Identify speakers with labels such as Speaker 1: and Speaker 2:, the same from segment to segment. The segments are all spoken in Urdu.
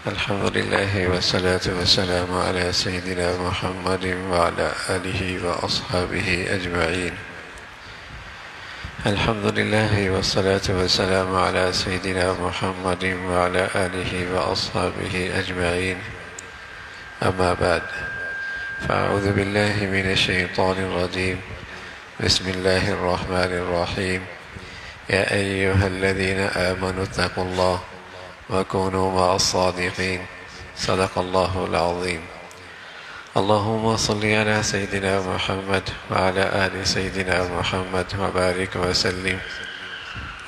Speaker 1: الحمد لله والصلاة والسلام على سيدنا محمد وعلى آله وأصحابه أجمعين. الحمد لله والصلاة والسلام على سيدنا محمد وعلى آله وأصحابه أجمعين. أما بعد، فأعوذ بالله من الشيطان الرجيم. بسم الله الرحمن الرحيم. يا أيها الذين آمنوا اتقوا الله وكونوا مع الصادقين. صدق الله العظيم. اللهم صل على سيدنا محمد وعلى آل سيدنا محمد وبارك وسلم.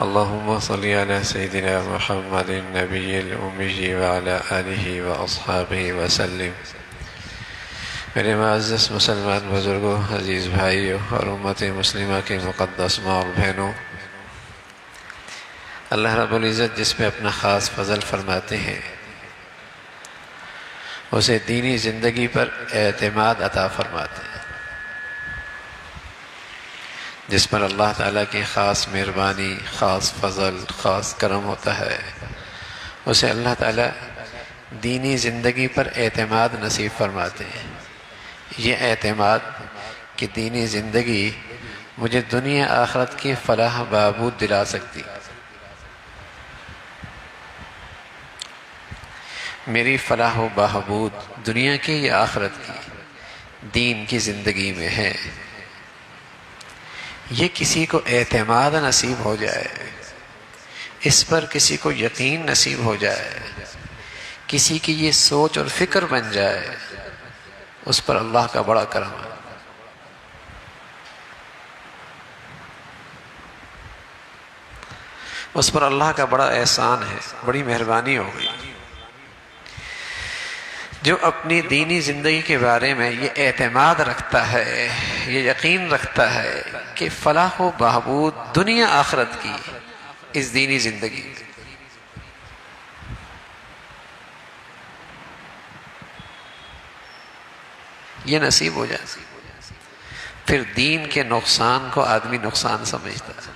Speaker 1: اللهم صل على سيدنا محمد النبي الأمي وعلى آله وأصحابه وسلم. میرے معزز مسلمان بزرگوں، عزیز بھائیوں اور امت مسلمہ کے مقدس ماں اور بہنوں، اللہ رب العزت جس پہ اپنا خاص فضل فرماتے ہیں اسے دینی زندگی پر اعتماد عطا فرماتے ہیں. جس پر اللہ تعالیٰ کی خاص مہربانی، خاص فضل، خاص کرم ہوتا ہے، اسے اللہ تعالیٰ دینی زندگی پر اعتماد نصیب فرماتے ہیں. یہ اعتماد کہ دینی زندگی مجھے دنیا آخرت کی فلاح بہبود دلا سکتی، میری فلاح و بہبود دنیا کی یا آخرت کی، دین کی زندگی میں ہے. یہ کسی کو اعتماد نصیب ہو جائے، اس پر کسی کو یقین نصیب ہو جائے، کسی کی یہ سوچ اور فکر بن جائے، اس پر اللہ کا بڑا کرم ہے. اس پر اللہ کا بڑا احسان ہے، بڑی مہربانی ہو گئی. جو اپنی دینی زندگی کے بارے میں یہ اعتماد رکھتا ہے، یہ یقین رکھتا ہے کہ فلاح و بہبود دنیا آخرت کی اس دینی زندگی میں، یہ نصیب ہو جائے، پھر دین کے نقصان کو آدمی نقصان سمجھتا ہے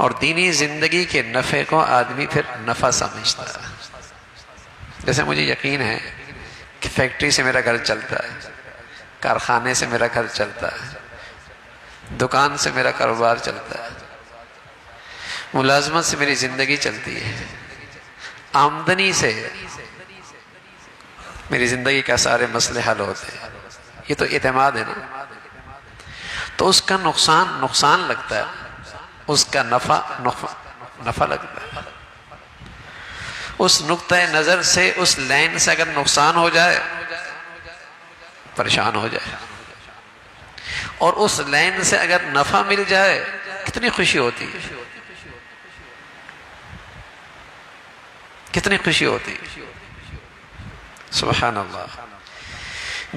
Speaker 1: اور دینی زندگی کے نفع کو آدمی پھر نفع سمجھتا ہے. جیسے مجھے یقین ہے کہ فیکٹری سے میرا گھر چلتا ہے، کارخانے سے میرا گھر چلتا ہے، دکان سے میرا کاروبار چلتا ہے، ملازمت سے میری زندگی چلتی ہے، آمدنی سے میری زندگی کا سارے مسئلے حل ہوتے ہیں. یہ تو اعتماد ہے نا. تو اس کا نقصان لگتا ہے، اس کا نفع لگتا ہے. اس نقطہ نظر سے، اس لائن سے اگر نقصان ہو جائے پریشان ہو جائے، اور اس لائن سے اگر نفع مل جائے کتنی خوشی ہوتی ہے، کتنی خوشی ہوتی ہے. سبحان اللہ.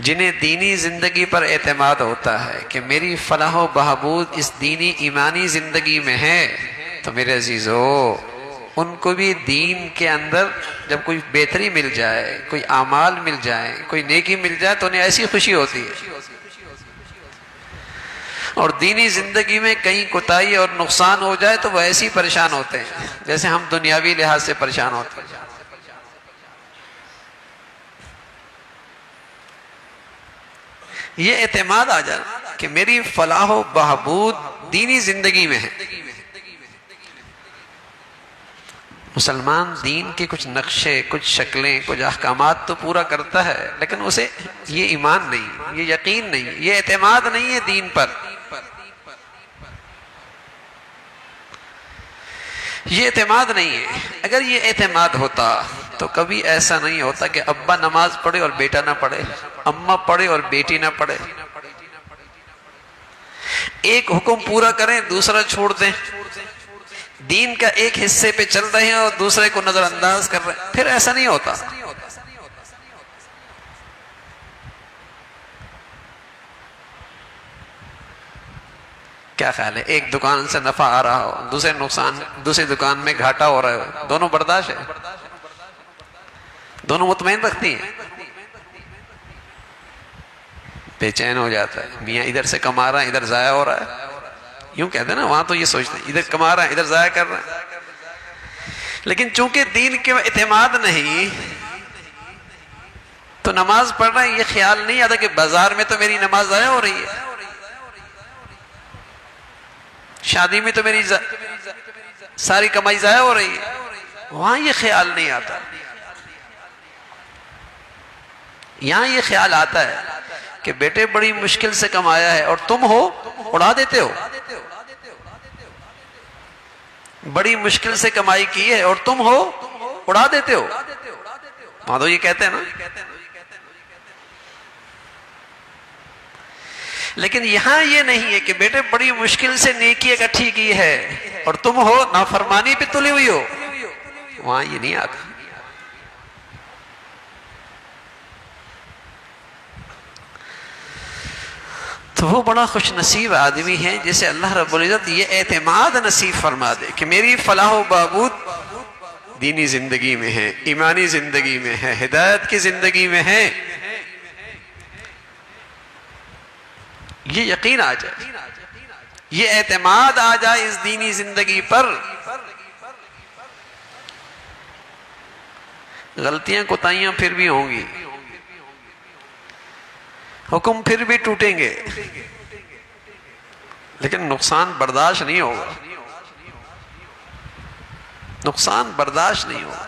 Speaker 1: جنہیں دینی زندگی پر اعتماد ہوتا ہے کہ میری فلاح و بہبود اس دینی ایمانی زندگی میں ہے، تو میرے عزیزو ان کو بھی دین کے اندر جب کوئی بہتری مل جائے، کوئی اعمال مل جائے، کوئی نیکی مل جائے تو انہیں ایسی خوشی ہوتی ہے. اور دینی زندگی میں کہیں کوتاہی اور نقصان ہو جائے تو وہ ایسی پریشان ہوتے ہیں جیسے ہم دنیاوی لحاظ سے پریشان ہوتے ہیں. یہ اعتماد آ جانا کہ میری فلاح و بہبود دینی زندگی میں ہے. مسلمان دین کے کچھ نقشے، کچھ شکلیں، کچھ احکامات تو پورا کرتا ہے، لیکن اسے یہ ایمان نہیں، یہ یقین نہیں، یہ اعتماد نہیں ہے دین پر. یہ اعتماد نہیں ہے. اگر یہ اعتماد ہوتا تو کبھی ایسا نہیں ہوتا کہ ابا نماز پڑھے اور بیٹا نہ پڑھے، اماں پڑھے اور بیٹی نہ پڑھے، ایک حکم پورا کریں دوسرا چھوڑ دیں، دین کا ایک حصے پہ چل رہے ہیں اور دوسرے کو نظر انداز کر رہے ہیں. پھر ایسا نہیں ہوتا. کیا خیال ہے؟ ایک دکان سے نفع آ رہا ہو، دوسری دکان میں گھاٹا ہو رہا ہو، دونوں برداشت ہے؟ دونوں مطمئن رکھتی ہیں؟ بے چین ہو جاتا ہے. میاں ادھر سے کما رہا ہے، ادھر ضائع ہو رہا ہے. یوں کہتے ہیں نا، وہاں تو یہ سوچتے ہیں ادھر کما رہا ہے ادھر ضائع کر رہا ہے. لیکن چونکہ دین کے اعتماد نہیں تو نماز پڑھ رہے ہیں، یہ خیال نہیں آتا کہ بازار میں تو میری نماز ضائع ہو رہی ہے، شادی میں تو میری ساری کمائی ضائع ہو رہی ہے، وہاں یہ خیال نہیں آتا۔ یہاں یہ خیال آتا ہے کہ بیٹے بڑی مشکل سے کمایا ہے اور تم ہو اڑا دیتے ہو، بڑی مشکل سے کمائی کی ہے اور تم ہو اڑا دیتے ہو، وہاں تو یہ کہتے ہیں نا۔ لیکن یہاں یہ نہیں ہے کہ بیٹے بڑی مشکل سے نیکی اکٹھی کی ہے اور تم ہو نافرمانی پہ تلی ہوئی ہو، وہاں یہ نہیں آتا۔ تو وہ بڑا خوش نصیب آدمی ہے جسے اللہ رب العزت یہ اعتماد نصیب فرما دے کہ میری فلاح و بہبود دینی زندگی میں ہے، ایمانی زندگی میں ہے، ہدایت کی زندگی میں ہے، یہ یقین آ جائے، یہ اعتماد آ جائے اس دینی زندگی پر۔ غلطیاں کوتاہیاں پھر بھی ہوں گی، حکم پھر بھی ٹوٹیں گے، لیکن نقصان برداشت نہیں ہوگا، نقصان برداشت نہیں ہوگا۔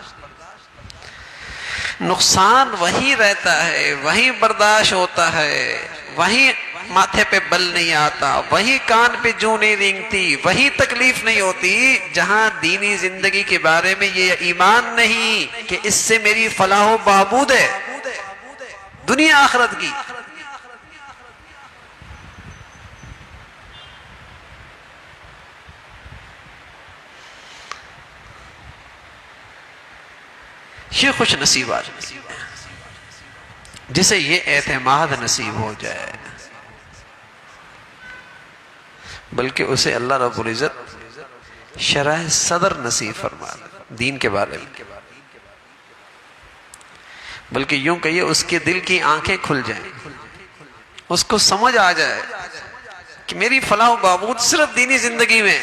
Speaker 1: نقصان وہی رہتا ہے، وہی برداشت ہوتا ہے، وہی ماتھے پہ بل نہیں آتا، وہی کان پہ جوں نہیں رینگتی، وہی تکلیف نہیں ہوتی جہاں دینی زندگی کے بارے میں یہ ایمان نہیں کہ اس سے میری فلاح و بہبود ہے دنیا آخرت کی۔ یہ خوش نصیب آدمی جسے یہ اعتماد نصیب ہو جائے، بلکہ اسے اللہ رب العزت شرح صدر نصیب فرما دے دین کے بارے میں، بلکہ یوں کہیے اس کے دل کی آنکھیں کھل جائیں، اس کو سمجھ آ جائے کہ میری فلاح و بہبود صرف دینی زندگی میں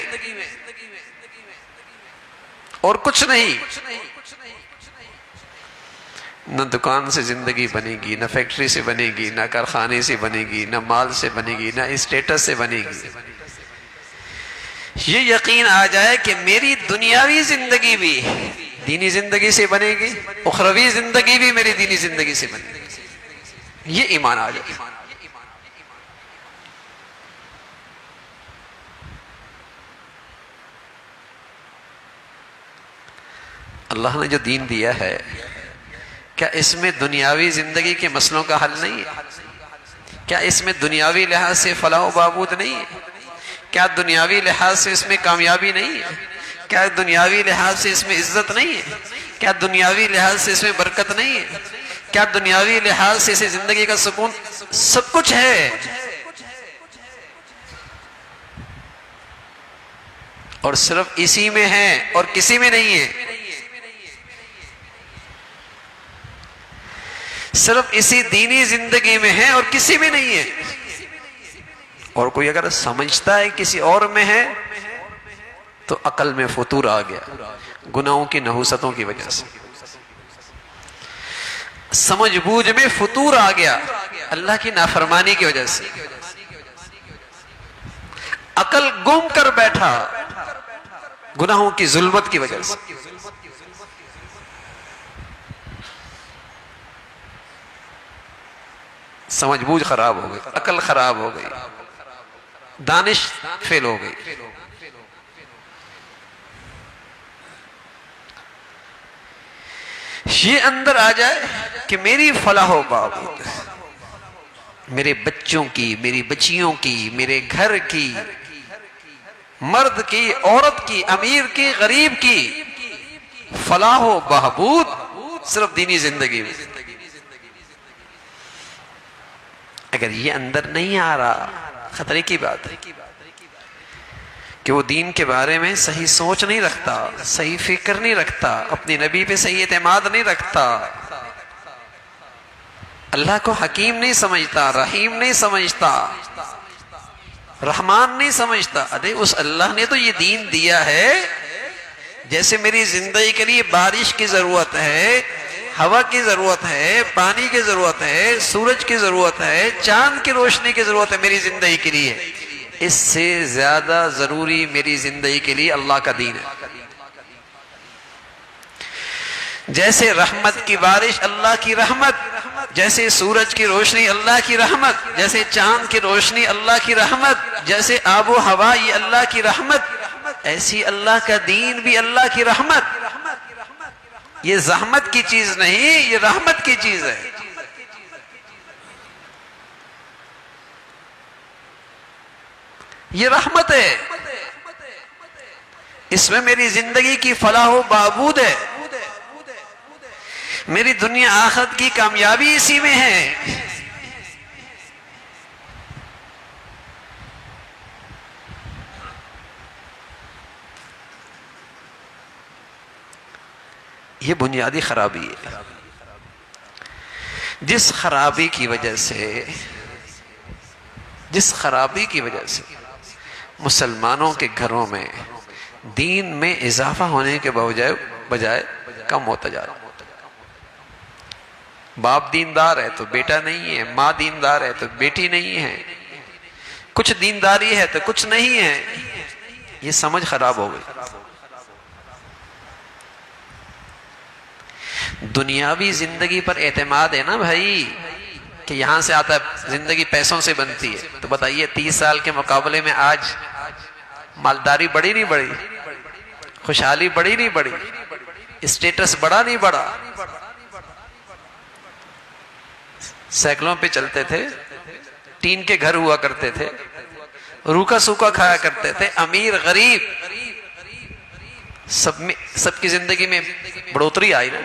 Speaker 1: اور کچھ نہیں۔ نہ دکان سے زندگی بنے گی، نہ فیکٹری سے بنے گی، نہ کارخانے سے بنے گی، نہ مال سے بنے گی، نہ اسٹیٹس سے بنے گی۔ یہ یقین آ جائے کہ میری دنیاوی زندگی بھی دینی زندگی سے بنے گی، اخروی زندگی بھی میری دینی زندگی سے بنے گی، یہ ایمان آ جائے۔ اللہ نے جو دین دیا ہے، کیا اس میں دنیاوی زندگی کے مسئلوں کا حل نہیں ہے؟ کیا اس میں دنیاوی لحاظ سے فلاح و بہبود نہیں ہے؟ کیا دنیاوی لحاظ سے اس میں کامیابی نہیں ہے؟ کیا دنیاوی لحاظ سے اس میں عزت نہیں ہے؟ کیا دنیاوی لحاظ سے اس میں برکت نہیں ہے؟ کیا دنیاوی لحاظ سے اسے زندگی کا سکون؟ سب کچھ ہے، اور صرف اسی میں ہے اور کسی میں نہیں ہے، صرف اسی دینی زندگی میں ہے اور کسی میں نہیں ہے۔ اور کوئی اگر سمجھتا ہے کسی اور میں ہے تو عقل میں فطور آ گیا، گناہوں کی نحوستوں کی وجہ سے سمجھ بوجھ میں فطور آ گیا، اللہ کی نافرمانی کی وجہ سے عقل گم کر بیٹھا گناہوں کی ظلمت کی وجہ سے۔ سمجھ بوجھ خراب ہو گئی، عقل خراب ہو گئی، دانش فیل ہو گئی۔ یہ اندر آ جائے کہ میری فلاح و بہبود میرے بچوں کی، میری بچیوں کی، میرے گھر کی، مرد کی، عورت کی، امیر کی، غریب کی فلاح و بہبود صرف دینی زندگی میں۔ اگر یہ اندر نہیں آ رہا، خطرے کی بات ہے کہ وہ دین کے بارے میں صحیح سوچ نہیں رکھتا، صحیح فکر نہیں رکھتا، اپنے نبی پہ صحیح اعتماد نہیں رکھتا، اللہ کو حکیم نہیں سمجھتا، رحیم نہیں سمجھتا، رحمان نہیں سمجھتا۔ ارے اس اللہ نے تو یہ دین دیا ہے جیسے میری زندگی کے لیے بارش کی ضرورت ہے، ہوا کی ضرورت ہے، پانی کی ضرورت ہے، سورج کی ضرورت ہے، چاند کی روشنی کی ضرورت ہے میری زندگی کے لیے، اس سے زیادہ ضروری میری زندگی کے لیے اللہ کا دین ہے۔ جیسے رحمت کی بارش اللہ کی رحمت، جیسے سورج کی روشنی اللہ کی رحمت، جیسے چاند کی روشنی اللہ کی رحمت، جیسے آب و ہوا یہ اللہ کی رحمت، ایسی اللہ کا دین بھی اللہ کی رحمت۔ یہ زحمت کی چیز نہیں، یہ رحمت کی چیز ہے۔ یہ رحمت ہے، اس میں میری زندگی کی فلاح و بہبود ہے، میری دنیا آخرت کی کامیابی اسی میں ہے۔ یہ بنیادی خرابی ہے، جس خرابی کی وجہ سے مسلمانوں کے گھروں میں دین میں اضافہ ہونے کے بجائے کم ہوتا جا رہا۔ باپ دیندار ہے تو بیٹا نہیں ہے، ماں دیندار ہے تو بیٹی نہیں ہے، کچھ دینداری ہے تو کچھ نہیں ہے، یہ سمجھ خراب ہو گئی۔ دنیاوی زندگی پر اعتماد ہے نا بھائی، کہ یہاں سے آتا ہے، زندگی پیسوں سے بنتی ہے، تو بتائیے 30 سال کے مقابلے میں آج مالداری بڑی نہیں بڑی، خوشحالی بڑی نہیں بڑی، اسٹیٹس بڑا نہیں بڑا؟ سائیکلوں پہ چلتے تھے، ٹین کے گھر ہوا کرتے تھے، روکھا سوکھا کھایا کرتے تھے، امیر غریب سب کی زندگی میں بڑھوتری آئی نا،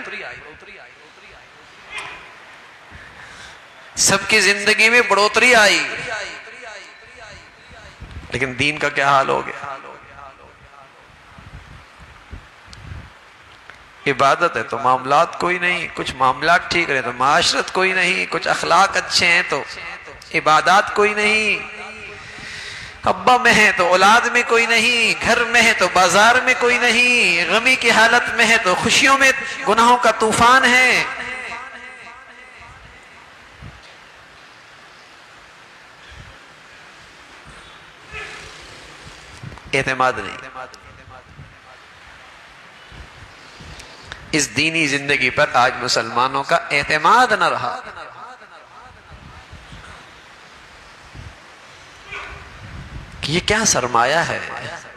Speaker 1: سب کی زندگی میں بڑھوتری آئی، لیکن دین کا کیا حال ہو گیا؟ عبادت ہے تو معاملات کوئی نہیں، کچھ معاملات ٹھیک رہے تو معاشرت کوئی نہیں، کچھ اخلاق اچھے ہیں تو عبادات کوئی نہیں، ابا میں ہے تو اولاد میں کوئی نہیں، گھر میں ہے تو بازار میں کوئی نہیں، غمی کی حالت میں ہے تو خوشیوں میں گناہوں کا طوفان ہے۔ اعتماد نہیں، اس دینی زندگی پر آج مسلمانوں کا اعتماد نہ رہا۔ کہ یہ کیا سرمایہ ہے،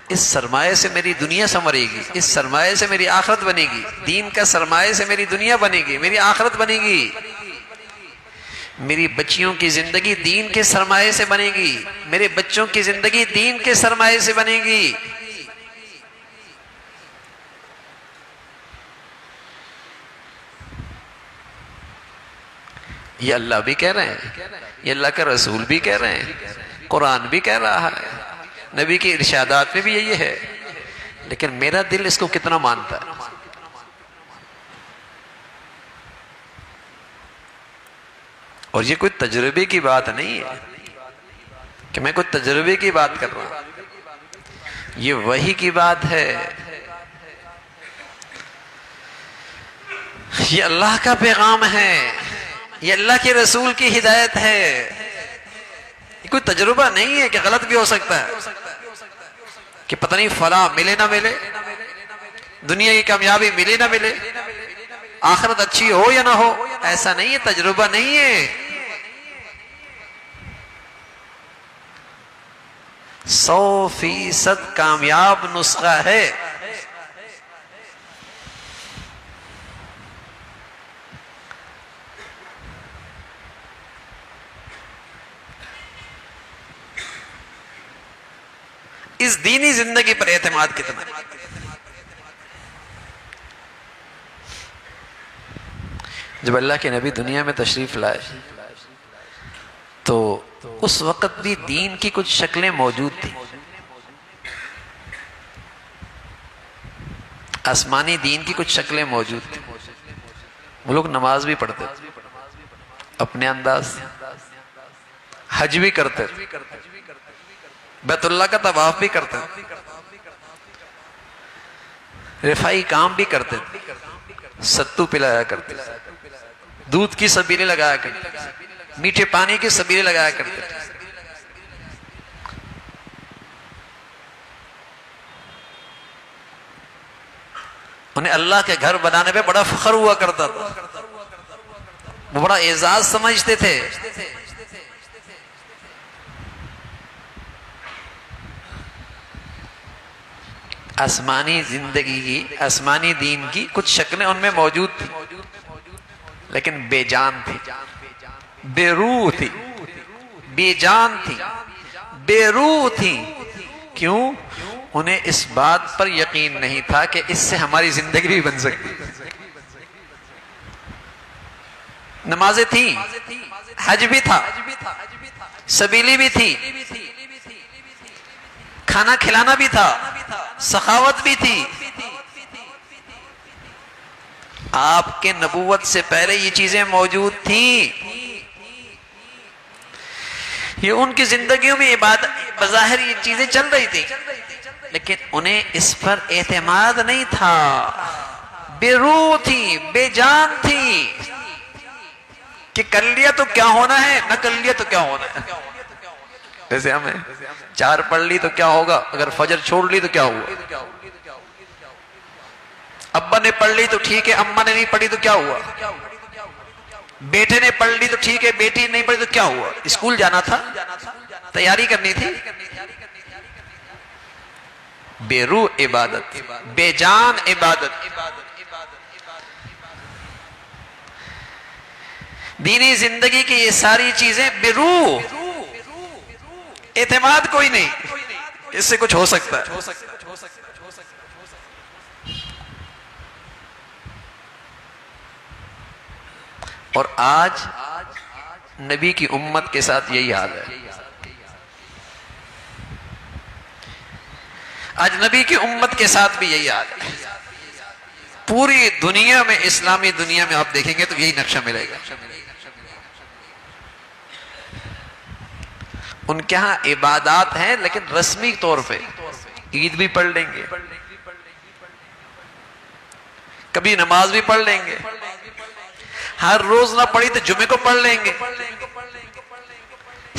Speaker 1: اس سرمایہ سے میری دنیا سنورے گی، اس سرمایہ سے میری آخرت بنے گی، دین کا سرمایہ سے میری دنیا بنے گی، میری آخرت بنے گی، میری بچیوں کی زندگی دین کے سرمایہ سے بنے گی، میرے بچوں کی زندگی دین کے سرمایہ سے بنے گی۔ یہ اللہ بھی کہہ رہے ہیں، یہ اللہ کا رسول بھی کہہ رہے ہیں، قرآن بھی کہہ رہا ہے، نبی کے ارشادات میں بھی یہی ہے، لیکن میرا دل اس کو کتنا مانتا ہے؟ اور یہ کوئی تجربے کی بات نہیں ہے کہ میں کوئی تجربے کی بات کر رہا ہوں، یہ وحی کی بات ہے، یہ اللہ کا پیغام ہے، یہ اللہ کے رسول کی ہدایت ہے، یہ کوئی تجربہ نہیں ہے کہ غلط بھی ہو سکتا ہے، کہ پتہ نہیں فلاں ملے نہ ملے، دنیا کی کامیابی ملے نہ ملے، آخرت اچھی ہو یا نہ ہو، ایسا نہیں ہے، تجربہ نہیں ہے، 100% کامیاب نسخہ ہے۔ اس دینی زندگی پر اعتماد کتنا ہے؟ جب اللہ کے نبی دنیا میں تشریف لائے تو اس وقت بھی دین کی کچھ شکلیں موجود تھیں، آسمانی دین کی کچھ شکلیں موجود تھیں، وہ لوگ نماز بھی پڑھتے تھے اپنے انداز، حج بھی کرتے تھے، بیت اللہ کا طواف بھی کرتے تھے،
Speaker 2: رفائی کام بھی کرتے تھے، ستو پلایا کرتے تھے، دودھ کی سبیلے لگایا کرتے تھے، میٹھے پانی کی سبیلے لگایا کرتے تھے۔ انہیں اللہ کے گھر بنانے پہ بڑا فخر ہوا کرتا تھا، وہ بڑا اعزاز سمجھتے تھے۔ آسمانی زندگی کی، آسمانی دین کی کچھ شکلیں ان میں موجود تھی، لیکن بے جان تھی، بے روح تھی، بے جان تھی، بے روح تھی۔ کیوں؟ انہیں اس بات پر یقین نہیں تھا کہ اس سے ہماری زندگی بھی بن سکتی۔ نمازیں تھیں، حج بھی تھا، سبیلی بھی تھی، کھانا کھلانا بھی تھا، سخاوت بھی تھی۔ آپ کے نبوت سے پہلے یہ چیزیں موجود تھیں۔ یہ ان کی زندگیوں میں عبادت بظاہر یہ چیزیں چل رہی تھی، لیکن انہیں اس پر اعتماد نہیں تھا، بے روح تھی، بے جان تھی کہ کر لیا تو کیا ہونا ہے، نہ کر لیا تو کیا ہونا ہے۔ جیسے ہمیں 4 پڑھ لی تو کیا ہوگا، اگر فجر چھوڑ لی تو کیا ہوا، ابا نے پڑھ لی تو ٹھیک ہے، اماں نے نہیں پڑھی تو کیا ہوا، بیٹے نے پڑھ لی تو ٹھیک ہے، بیٹی نہیں پڑھی تو کیا ہوا، اسکول جانا تھا، تیاری کرنی تھی۔ بے روح عبادت، بے جان عبادت۔ دینی زندگی کی یہ ساری چیزیں بے روح، اعتماد کوئی نہیں، اس سے کچھ ہو سکتا ہے۔ اور آج نبی کی امت کے ساتھ یہی حال ہے۔ آج نبی کی امت کے ساتھ بھی یہی حال ہے۔ پوری دنیا میں، اسلامی دنیا میں آپ دیکھیں گے تو یہی نقشہ ملے گا۔ ان کے ہاں عبادات ہیں لیکن رسمی طور پہ، عید بھی پڑھ لیں گے، کبھی نماز بھی پڑھ لیں گے، ہر روز نہ پڑھی تو جمعے کو پڑھ لیں گے،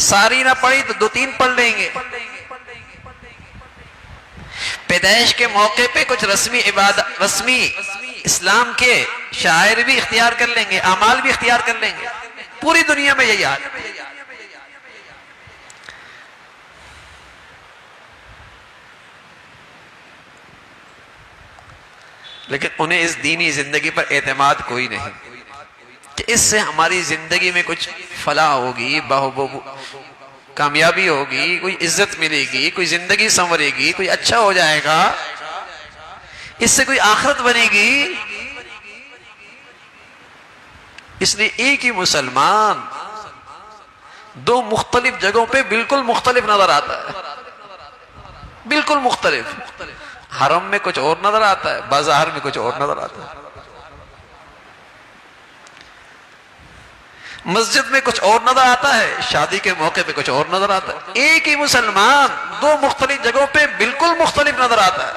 Speaker 2: ساری نہ پڑھی تو 2-3 پڑھ لیں گے، پیدائش کے موقع پہ کچھ رسمی عبادت، رسمی اسلام کے شاعر بھی اختیار کر لیں گے، اعمال بھی اختیار کر لیں گے۔ پوری دنیا میں یہی حال ہے۔ لیکن انہیں اس دینی زندگی پر اعتماد کوئی نہیں کہ اس سے ہماری زندگی میں کچھ فلاح ہوگی، کامیابی ہوگی، کوئی عزت ملے گی، کوئی زندگی سنورے گی، کوئی اچھا ہو جائے گا، اس سے کوئی آخرت بنے گی۔ اس لیے ایک ہی مسلمان 2 مختلف جگہوں پہ بالکل مختلف نظر آتا ہے، بالکل مختلف۔ حرم میں کچھ اور نظر آتا ہے، بازار میں کچھ اور نظر آتا ہے، مسجد میں کچھ اور نظر آتا ہے، شادی کے موقع پہ کچھ اور نظر آتا ہے۔ ایک ہی مسلمان 2 مختلف جگہوں پہ بالکل مختلف نظر آتا ہے۔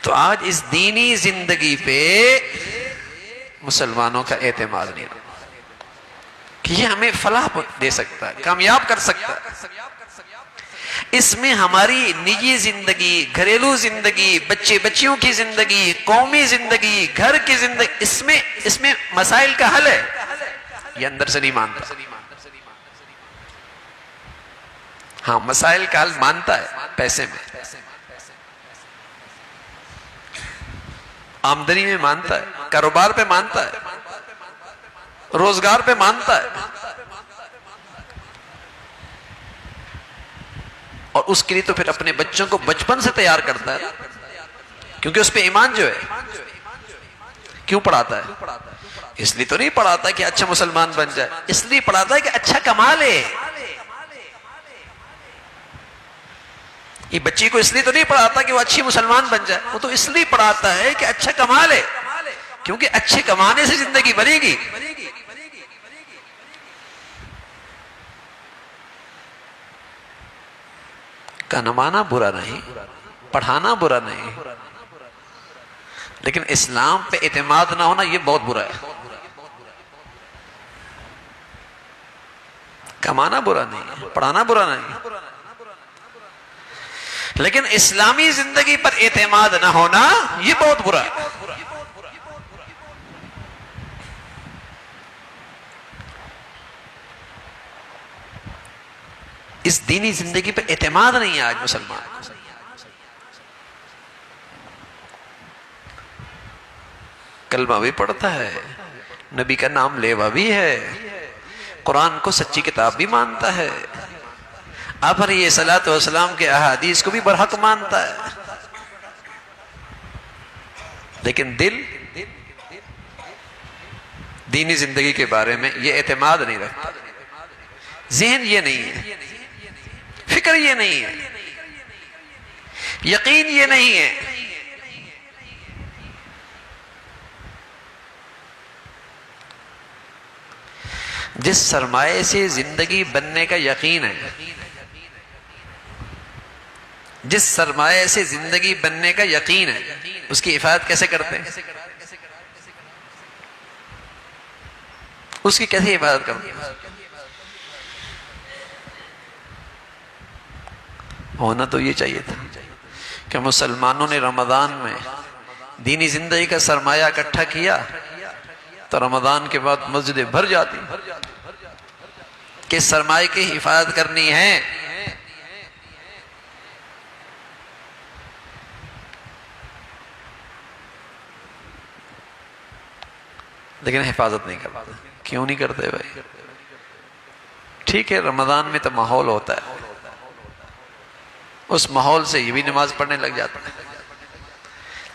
Speaker 2: تو آج اس دینی زندگی پہ مسلمانوں کا اعتماد نہیں رہا کہ یہ ہمیں فلاح دے سکتا ہے، کامیاب کر سکتا ہے۔ اس میں ہماری نجی زندگی، گھریلو زندگی، بچے بچیوں کی زندگی، قومی زندگی، گھر کی زندگی، اس میں مسائل کا حل ہے، یہ اندر سے نہیں مانتا۔ ہاں، مسائل کا حل مانتا ہے، پیسے میں، آمدنی میں مانتا ہے، کاروبار پہ مانتا ہے، روزگار پہ مانتا ہے، اور اس کے لیے تو پھر اپنے بچوں کو بچپن سے تیار کرتا ہے، کیونکہ اس پہ ایمان جو ہے۔ کیوں پڑھاتا ہے؟ اس لیے تو نہیں پڑھاتا کہ اچھا مسلمان بن جائے، اس لیے پڑھاتا ہے کہ اچھا کما لے۔ یہ بچی کو اس لیے تو نہیں پڑھاتا کہ وہ اچھی مسلمان بن جائے، وہ تو اس لیے پڑھاتا ہے کہ اچھا کما لے، کیونکہ اچھے کمانے سے زندگی بنے گی۔ کمانا برا نہیں، پڑھانا برا نہیں، لیکن اسلام پہ اعتماد نہ ہونا یہ بہت برا ہے۔ کمانا برا نہیں، پڑھانا برا نہیں، لیکن اسلامی زندگی پر اعتماد نہ ہونا یہ بہت برا ہے۔ اس دینی زندگی پر اعتماد نہیں ہے آج مسلمان۔ کلمہ بھی پڑھتا ہے، نبی کا نام لیوا بھی ہے، قرآن کو سچی کتاب بھی مانتا ہے، آپ علیہ الصلوۃ والسلام کے احادیث کو بھی برحق مانتا ہے، لیکن دل دینی زندگی کے بارے میں یہ اعتماد نہیں رکھتا، ذہن یہ نہیں ہے، فکر یہ نہیں ہے، یقین یہ نہیں ہے۔ جس سرمایے سے زندگی بننے کا یقین ہے، جس سرمایے سے زندگی بننے کا یقین ہے، اس کی حفاظت کیسے کرتے ہیں؟ اس کی کیسے حفاظت کرتے ہیں؟ ہونا تو یہ چاہیے تھا کہ مسلمانوں نے رمضان میں دینی زندگی کا سرمایہ اکٹھا کیا تو رمضان کے بعد مسجدیں بھر جاتی کہ سرمایہ کی حفاظت کرنی ہے۔ لیکن حفاظت نہیں کرتے۔ کیوں نہیں کرتے بھائی؟ ٹھیک ہے رمضان میں تو ماحول ہوتا ہے، اس ماحول سے یہ بھی نماز پڑھنے لگ جاتا ہے،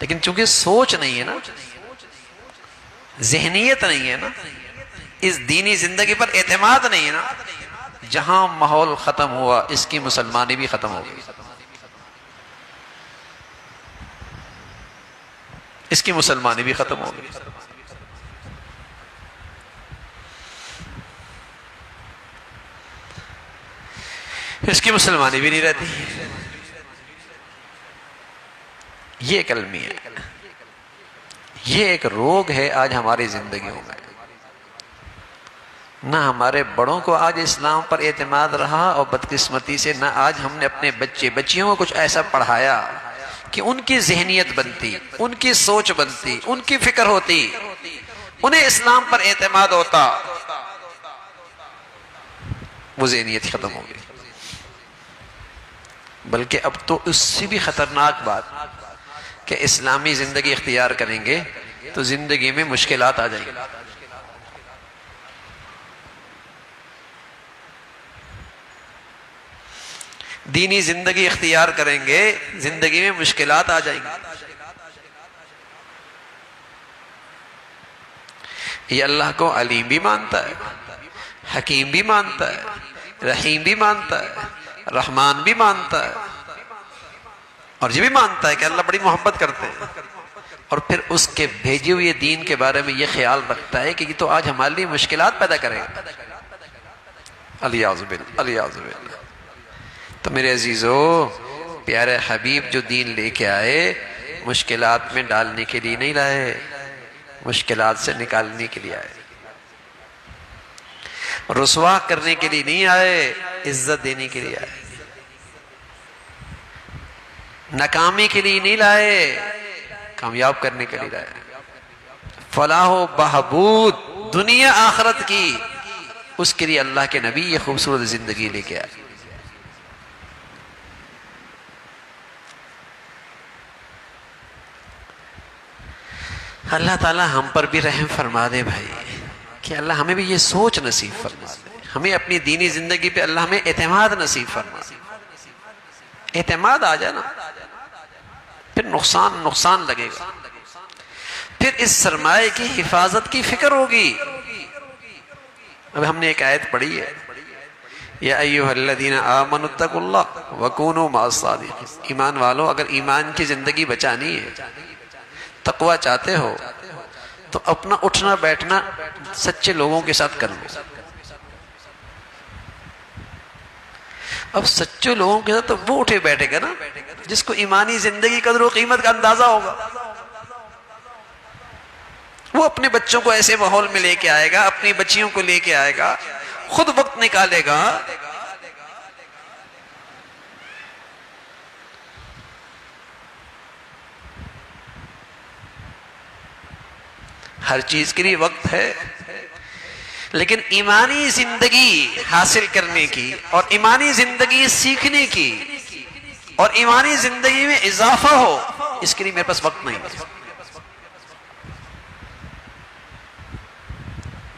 Speaker 2: لیکن چونکہ سوچ نہیں ہے نا، ذہنیت نہیں ہے نا، اس دینی زندگی پر اعتماد نہیں ہے نا، جہاں ماحول ختم ہوا اس کی مسلمانی بھی ختم ہو گئی، اس کی مسلمانی بھی ختم ہو گئی۔ اس کی مسلمانی بھی نہیں رہتی۔ یہ ایک المیہ ہے، یہ ایک روگ ہے آج ہماری زندگیوں میں۔ نہ ہمارے بڑوں کو آج اسلام پر اعتماد رہا، اور بدقسمتی سے نہ آج ہم نے اپنے بچیوں کو کچھ ایسا پڑھایا کہ ان کی ذہنیت بنتی، ان کی سوچ بنتی، ان کی فکر ہوتی، انہیں اسلام پر اعتماد ہوتا۔ وہ ذہنیت ختم ہو گئی۔ بلکہ اب تو اس سے بھی خطرناک بات کہ اسلامی زندگی اختیار کریں گے تو زندگی میں مشکلات آ جائیں گی۔ دینی زندگی اختیار کریں گے زندگی میں مشکلات آ جائیں گی۔ یہ اللہ کو علیم بھی مانتا ہے، حکیم بھی مانتا ہے، رحیم بھی مانتا ہے، رحمان بھی مانتا ہے، اور یہ بھی مانتا ہے کہ اللہ بڑی محبت کرتے ہیں، اور پھر اس کے بھیجے ہوئے دین کے بارے میں یہ خیال رکھتا ہے کہ یہ تو آج ہمارے لیے مشکلات پیدا کرے گا۔ الیاذ باللہ، الیاذ باللہ۔ تو میرے عزیزو، پیارے حبیب جو دین لے کے آئے مشکلات میں ڈالنے کے لیے نہیں لائے، مشکلات سے نکالنے کے لیے آئے، رسوا کرنے کے لیے نہیں آئے، عزت دینے کے لیے آئے، ناکامی کے لیے نہیں لائے، کامیاب کرنے کے لیے لائے، فلاح و بہبود دنیا آخرت کی، اس کے لیے اللہ کے نبی یہ خوبصورت زندگی لے کے آئے۔ اللہ تعالی ہم پر بھی رحم فرما دے بھائی، کہ اللہ ہمیں بھی یہ سوچ نصیب فرما دے، ہمیں اپنی دینی زندگی پہ اللہ ہمیں اعتماد نصیب فرما دے۔ اعتماد آ جائے نا پھر نقصان لگے گا، پھر اس سرمایہ کی حفاظت کی فکر ہوگی۔ اب ہم نے ایک آیت پڑھی ہے، یا ایھا الذین آمنوا اتقوا اللہ وکونوا مع الصادقین، ایمان والو اگر ایمان کی زندگی بچانی ہے، تقوی چاہتے ہو، تو اپنا اٹھنا بیٹھنا سچے لوگوں کے ساتھ کر لو، اب سچے لوگوں کے ساتھ تو وہ اٹھے بیٹھے گا نا جس کو ایمانی زندگی قدر و قیمت کا اندازہ ہوگا. وہ اپنے بچوں کو ایسے ماحول میں لے کے آئے گا، اپنی بچیوں کو لے کے آئے گا، خود وقت نکالے گا. ہر چیز کے لیے وقت ہے، لیکن ایمانی زندگی حاصل کرنے کی اور ایمانی زندگی سیکھنے کی اور ایمانی زندگی میں اضافہ ہو، اس کے لیے میرے پاس وقت نہیں ہے.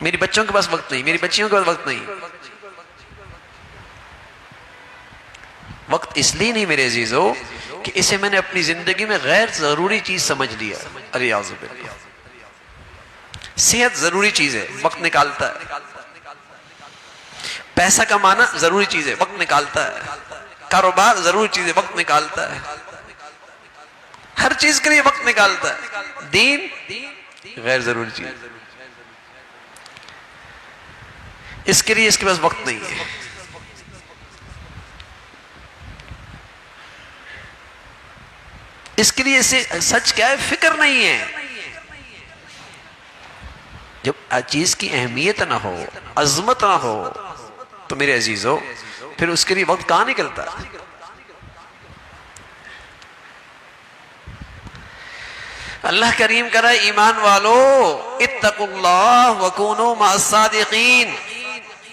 Speaker 2: میری بچوں کے پاس وقت نہیں، میری بچیوں کے پاس وقت نہیں. وقت اس لیے نہیں میرے عزیزو کہ اسے میں نے اپنی زندگی میں غیر ضروری چیز سمجھ لیا. الیاذ باللہ. صحت ضروری چیز ہے، وقت نکالتا ہے. پیسہ کمانا ضروری چیز ہے، وقت نکالتا ہے. کاروبار ضروری چیز ہے، وقت نکالتا ہے. ہر چیز کے لیے وقت نکالتا ہے. دین غیر ضروری چیز، اس کے لیے اس کے پاس وقت نہیں ہے. اس کے لیے اسے سچ کیا ہے، فکر نہیں ہے. جب چیز کی اہمیت نہ ہو، عظمت نہ ہو، تو میرے عزیزو پھر اس کے لیے وقت کہاں نکلتا. اللہ کریم کرا ایمان والو اتقوا اللہ وکونوا مع الصادقین.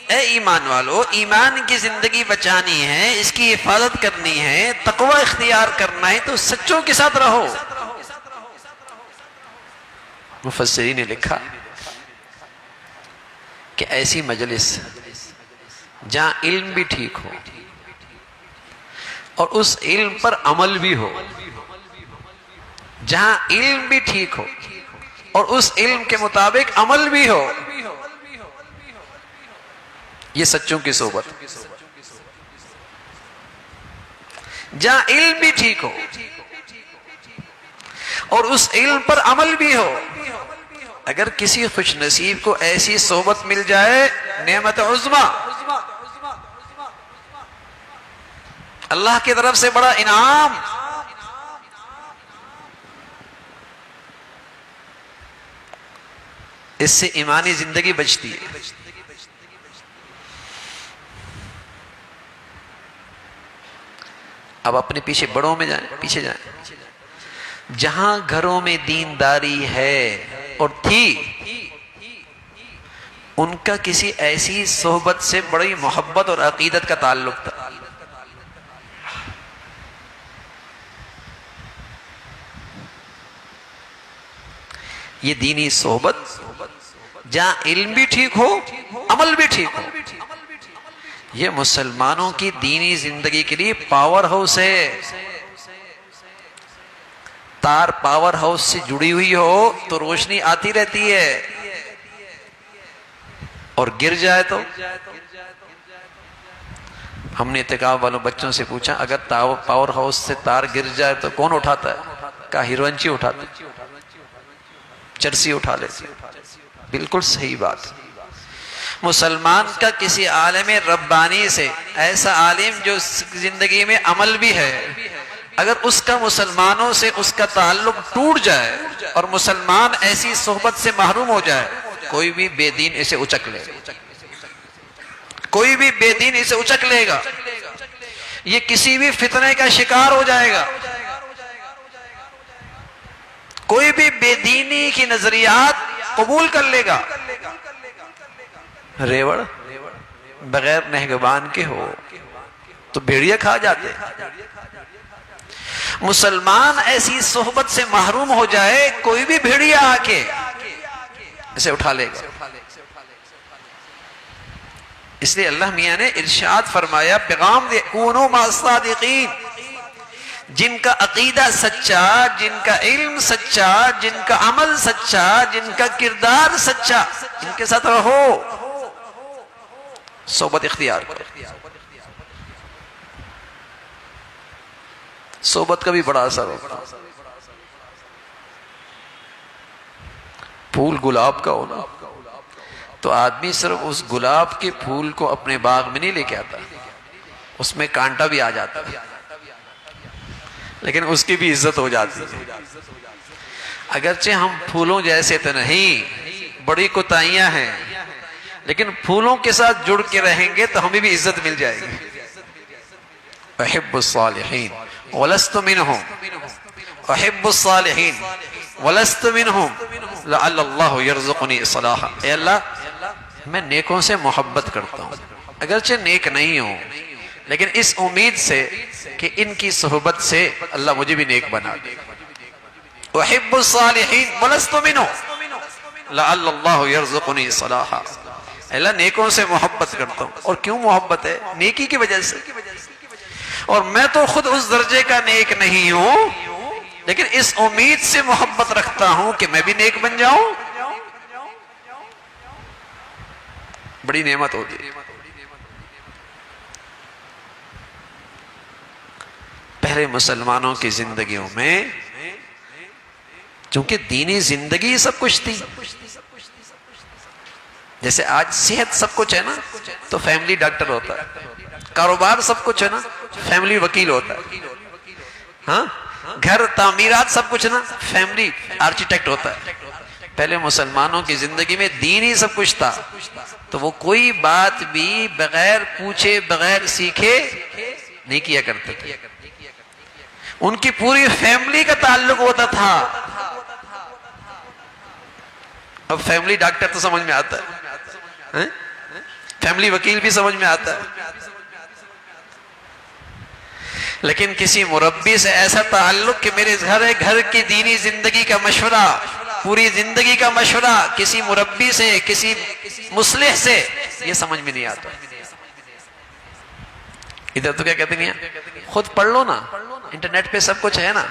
Speaker 2: اے ایمان والو، ایمان کی زندگی بچانی ہے، اس کی حفاظت کرنی ہے، تقوی اختیار کرنا ہے تو سچوں کے ساتھ رہو. مفسرین نے لکھا کہ ایسی مجلس جہاں علم بھی ٹھیک ہو اور اس علم پر عمل بھی ہو، جہاں علم بھی ٹھیک ہو اور اس علم کے مطابق عمل بھی ہو، یہ سچوں کی صحبت. جہاں علم بھی ٹھیک ہو اور اس علم پر عمل بھی ہو. اگر کسی خوش نصیب کو ایسی صحبت مل جائے، نعمت عظمی، اللہ کی طرف سے بڑا انعام. اس سے ایمانی زندگی بچتی ہے. اب اپنے پیچھے بڑوں میں جائیں، پیچھے جائیں. جہاں گھروں میں دینداری ہے اور تھی، ان کا کسی ایسی صحبت سے بڑی محبت اور عقیدت کا تعلق تھا. یہ دینی صحبت جہاں علم بھی ٹھیک ہو، عمل بھی ٹھیک ہو، یہ مسلمانوں کی دینی زندگی کے لیے پاور ہاؤس ہے. تار پاور ہاؤس سے جڑی ہوئی ہو تو روشنی آتی رہتی ہے، اور گر جائے تو. ہم نے اعتکاف والوں بچوں سے پوچھا اگر پاور ہاؤس سے تار گر جائے تو کون اٹھاتا ہے؟ کہا ہیروئنچی اٹھاتے، چرسی اٹھا لیتے. بالکل صحیح بات. مسلمان کا کسی عالم ربانی سے، ایسا عالم جو زندگی میں عمل بھی ہے، اگر اس کا مسلمانوں سے اس کا تعلق ٹوٹ جائے اور مسلمان ایسی صحبت سے محروم ہو جائے، کوئی بھی بے دین اسے اچک لے گا. کوئی بھی بے دین اسے اچک لے گا. یہ کسی بھی فتنے کا شکار ہو جائے گا. کوئی بھی بے دینی کی نظریات قبول کر لے گا. ریوڑ بغیر نہگبان کے ہو تو بھیڑیا کھا جاتے. مسلمان ایسی صحبت سے محروم ہو جائے، کوئی بھی بھیڑیا آ کے اسے اٹھا لے گا. اس لیے اللہ میاں نے ارشاد فرمایا، پیغام دے کونوا مع الصادقین. جن کا عقیدہ سچا، جن کا علم سچا، جن کا عمل سچا، جن کا کردار سچا، ان کے ساتھ رہو، صحبت اختیار کرو. صحبت کا بھی بڑا اثر ہوتا. پھول گلاب کا ہونا تو آدمی صرف اس گلاب کے پھول کو اپنے باغ میں نہیں لے کے آتا، اس میں کانٹا بھی آ جاتا ہے لیکن اس کی بھی عزت ہو جاتی ہے. اگرچہ ہم پھولوں جیسے تو نہیں، بڑی کوتاہیاں ہیں، لیکن پھولوں کے ساتھ جڑ کے رہیں گے تو ہمیں بھی عزت مل جائے گی. احب الصالحین ولست منہم، احب الصالحین ولست منہم لعل اللہ یرزقنی صلاحا. اے اللہ میں نیکوں سے محبت کرتا ہوں، اگرچہ نیک نہیں ہوں، لیکن اس امید سے کہ ان کی صحبت سے اللہ مجھے بھی نیک بنا دے. احب الصالحین ولست منہم لعل اللہ یرزقنی صلاحا. اللہ نیکوں سے محبت کرتا ہوں. اور کیوں محبت ہے؟ نیکی کی وجہ سے. اور میں تو خود اس درجے کا نیک نہیں ہوں، لیکن اس امید سے محبت رکھتا ہوں کہ میں بھی نیک بن جاؤں. بڑی نعمت ہوتی ہے. پہلے مسلمانوں کی زندگیوں میں چونکہ دینی زندگی سب کچھ تھی، جیسے آج صحت سب کچھ ہے نا تو فیملی ڈاکٹر ہوتا ہے، کاروبار سب کچھ ہے نا فیملی وکیل ہوتا ہے، ہاں گھر تعمیرات سب کچھ نا فیملی آرکیٹیکٹ ہوتا ہے. پہلے مسلمانوں کی زندگی میں دین ہی سب کچھ تھا، تو وہ کوئی بات بھی بغیر پوچھے بغیر سیکھے نہیں کیا کرتے تھے. ان کی پوری فیملی کا تعلق ہوتا تھا. اب فیملی ڈاکٹر تو سمجھ میں آتا ہے، فیملی وکیل بھی سمجھ میں آتا ہے، لیکن کسی مربی سے ایسا تعلق کہ میرے گھر کی دینی زندگی کا مشورہ، پوری زندگی کا مشورہ کسی مربی سے، کسی مصلح سے، یہ سمجھ میں نہیں آتا. ادھر تو کیا کہتے ہیں، خود پڑھ لو نا، انٹرنیٹ پہ سب کچھ ہے نا،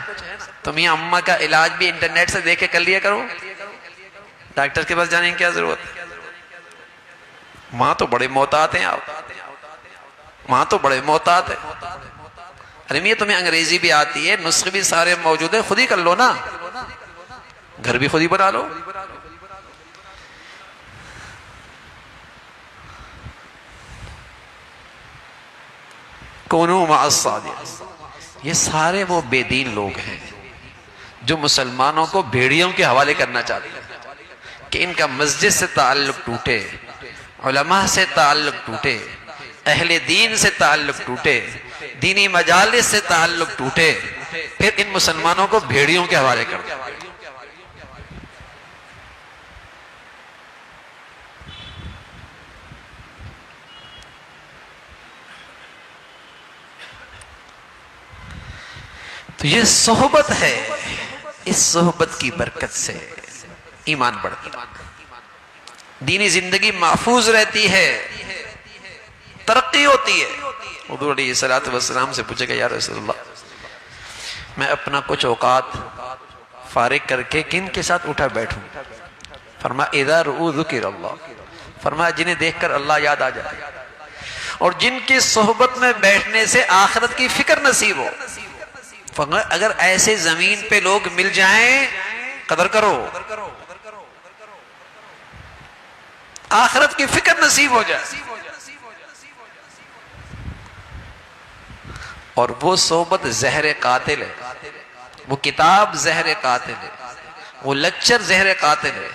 Speaker 2: تو میاں اماں کا علاج بھی انٹرنیٹ سے دیکھ کے کر لیا کرو، ڈاکٹر کے پاس جانے کی کیا ضرورت ہے. ماں تو بڑے محتاط ہیں، آپ ماں تو بڑے محتاط ہیں. ارے میاں تمہیں انگریزی بھی آتی ہے، نسخے بھی سارے موجود ہیں، خود ہی کر لو نا، گھر بھی خود ہی بنا لو. کونوا مع الصادقین. یہ سارے وہ بے دین لوگ ہیں جو مسلمانوں کو بھیڑیوں کے حوالے کرنا چاہتے ہیں کہ ان کا مسجد سے تعلق ٹوٹے، علماء سے تعلق ٹوٹے، اہل دین سے تعلق ٹوٹے، دینی مجالس سے تعلق ٹوٹے، پھر ان مسلمانوں کو بھیڑیوں کے حوالے کر دیں. تو یہ صحبت ہے، اس صحبت کی برکت سے ایمان بڑھتا ہے، دینی زندگی محفوظ رہتی ہے، ترقی ہوتی ہے. حضور علیہ السلام سے پوچھے گا یا رسول اللہ میں اپنا کچھ اوقات فارغ کر کے کن کے ساتھ اٹھا بیٹھوں؟ فرمایا اذا رؤوا ذکر اللہ، فرمایا جنہیں دیکھ کر اللہ یاد آ جائے اور جن کی صحبت میں بیٹھنے سے آخرت کی فکر نصیب ہو. اگر ایسے زمین پہ لوگ مل جائیں قدر کرو، آخرت کی فکر نصیب ہو جائے. اور وہ صحبت زہر قاتل ہے، وہ کتاب زہر قاتل ہے، وہ لیکچر زہر قاتل ہے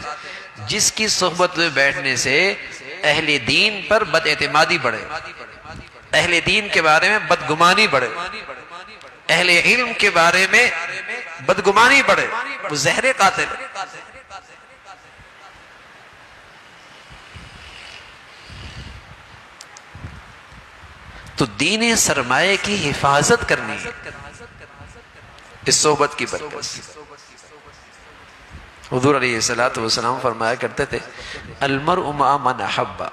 Speaker 2: جس کی صحبت میں بیٹھنے سے اہل دین پر بد اعتمادی بڑھے، اہل دین کے بارے میں بدگمانی بڑھے، اہل علم کے بارے میں بدگمانی بڑھے. وہ زہر قاتل ہے. تو دین سرمایہ کی حفاظت کرنی ہے اس صحبت کی برکت سے. حضور علیہ السلام فرمایا کرتے تھے المرء مع من احب،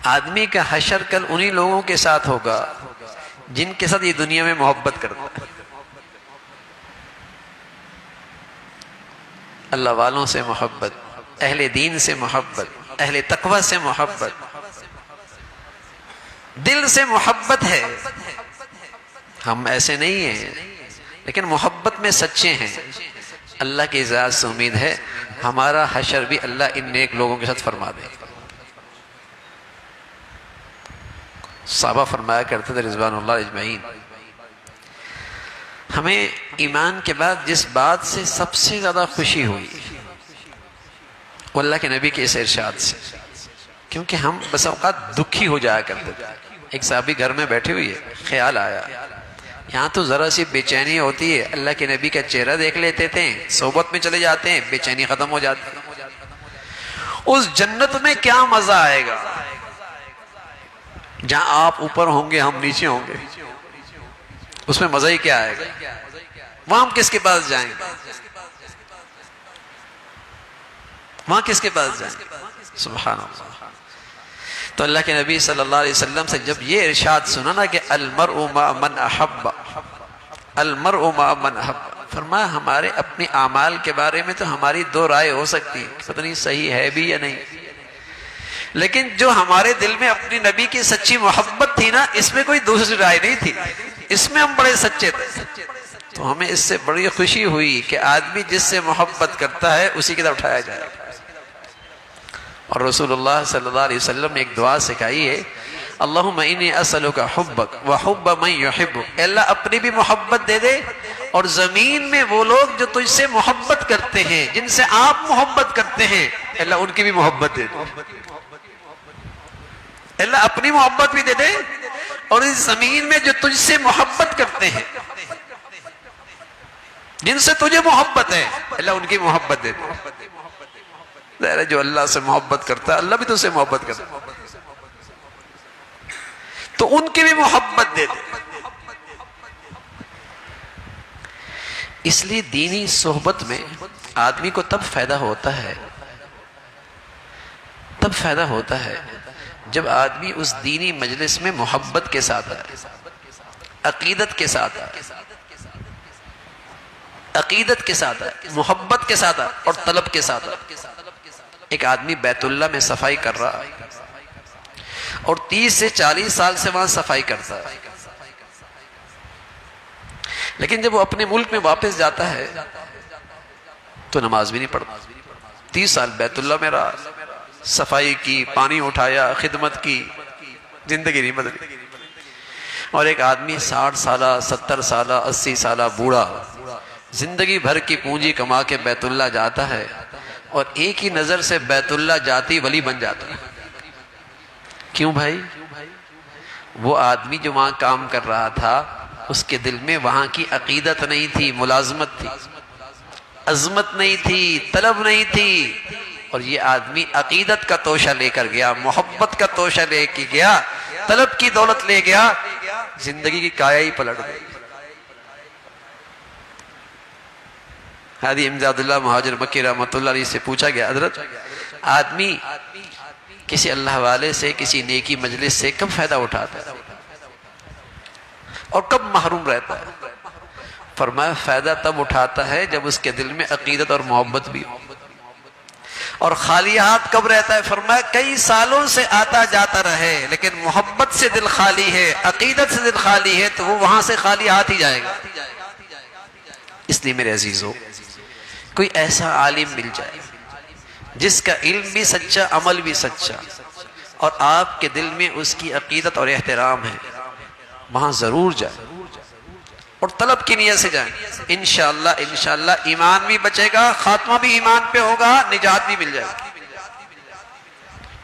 Speaker 2: آدمی کا حشر کل انہی لوگوں کے ساتھ ہوگا جن کے ساتھ یہ دنیا میں محبت کرتا ہے. اللہ والوں سے محبت، اہل دین سے محبت، اہل تقوی سے محبت، دل سے محبت ہے. ہم ایسے نہیں ہیں لیکن محبت میں سچے ہیں. اللہ کی ذات سے امید ہے ہمارا حشر بھی اللہ ان نیک لوگوں کے ساتھ فرما دے. صحابہ فرمایا کرتے تھے رضوان اللہ اجمعین، ہمیں ایمان کے بعد جس بات سے سب سے زیادہ خوشی ہوئی وہ اللہ کے نبی کے اس ارشاد سے، کیونکہ ہم بس اوقات دکھی ہو جایا کرتے تھے۔ ایک صحابی گھر میں بیٹھی ہوئی ہے، خیال آیا یہاں تو ذرا سی بے چینی ہوتی ہے، اللہ کے نبی کا چہرہ دیکھ لیتے تھے، صحبت میں چلے جاتے ہیں، بے چینی ختم ہو جاتی ہے۔ اس جنت میں کیا مزہ آئے گا جہاں آپ اوپر ہوں گے ہم نیچے ہوں گے، اس میں مزہ ہی کیا آئے گا؟ وہاں ہم کس کے پاس جائیں گے؟ وہاں کس کے پاس جائیں گے؟ سبحان اللہ۔ تو اللہ کے نبی صلی اللہ علیہ وسلم سے جب یہ ارشاد سنا نا کہ المرء مع من احب، المرء مع من احب، فرمایا ہمارے اپنے اعمال کے بارے میں تو ہماری دو رائے ہو سکتی ہیں، پتہ نہیں صحیح ہے بھی یا نہیں، لیکن جو ہمارے دل میں اپنی نبی کی سچی محبت تھی نا، اس میں کوئی دوسری رائے نہیں تھی، اس میں ہم بڑے سچے تھے۔ تو ہمیں اس سے بڑی خوشی ہوئی کہ آدمی جس سے محبت کرتا ہے اسی کی طرف اٹھایا جائے۔ اور رسول اللہ صلی اللہ علیہ وسلم نے ایک دعا سکھائی ہے، اللہم انی اسألک حبک وحب من یحبک، اے اللہ اپنی بھی محبت دے دے اور زمین میں وہ لوگ جو تجھ سے محبت کرتے ہیں، جن سے آپ محبت کرتے ہیں، اے اللہ ان کی بھی محبت دے دے، اے اللہ اپنی محبت بھی دے دے اور اس زمین میں جو تجھ سے محبت کرتے ہیں، جن سے تجھے محبت ہے، اللہ ان کی محبت دے دے۔ ظاہر ہے جو اللہ سے محبت کرتا ہے اللہ بھی تو سے محبت کرتا ہے، تو ان کی بھی محبت دے دے۔ اس لیے دینی صحبت میں آدمی کو تب فائدہ ہوتا ہے، تب فائدہ ہوتا ہے جب آدمی اس دینی مجلس میں محبت کے ساتھ آئے، عقیدت کے ساتھ آئے، عقیدت کے ساتھ آئے، محبت کے ساتھ آئے اور طلب کے ساتھ آئے۔ ایک آدمی بیت اللہ میں صفائی کر رہا ہے اور 30 سے 40 سال سے وہاں صفائی کرتا ہے، لیکن جب وہ اپنے ملک میں واپس جاتا ہے تو نماز بھی نہیں پڑھتا۔ 30 سال بیت اللہ میں رہا، صفائی کی، پانی اٹھایا، خدمت کی، زندگی نہیں بدلی۔ اور ایک آدمی 60 سالہ، 70 سالہ، 80 سالہ بوڑھا زندگی بھر کی پونجی کما کے بیت اللہ جاتا ہے اور ایک ہی نظر سے بیت اللہ جاتی ولی بن جاتا ہے۔ کیوں بھائی؟ وہ آدمی جو وہاں کام کر رہا تھا اس کے دل میں وہاں کی عقیدت نہیں تھی، ملازمت تھی، عظمت نہیں تھی، طلب نہیں تھی، اور یہ آدمی عقیدت کا توشہ لے کر گیا، محبت کا توشہ لے کے گیا، طلب کی دولت لے گیا، زندگی کی کایا ہی پلٹ گئی۔ حاجی امداد اللہ مہاجر مکی رحمۃ اللہ علیہ سے پوچھا گیا، حضرت آدمی کسی اللہ والے سے، کسی نیکی مجلس سے کب فائدہ اٹھاتا ہے اور کب محروم رہتا ہے؟ فرمایا فائدہ تب اٹھاتا ہے جب اس کے دل میں عقیدت اور محبت بھی ہو۔ اور خالی ہاتھ کب رہتا ہے؟ فرمایا کئی سالوں سے آتا جاتا رہے لیکن محبت سے دل خالی ہے، عقیدت سے دل خالی ہے، تو وہ وہاں سے خالی ہاتھ ہی جائے گا۔ اس لیے میرے عزیزو، کوئی ایسا عالم مل جائے جس کا علم بھی سچا، عمل بھی سچا، اور آپ کے دل میں اس کی عقیدت اور احترام ہے، وہاں ضرور جائیں اور طلب کی نیت سے جائیں۔ انشاءاللہ ایمان بھی بچے گا، خاتمہ بھی ایمان پہ ہوگا، نجات بھی مل جائے گی۔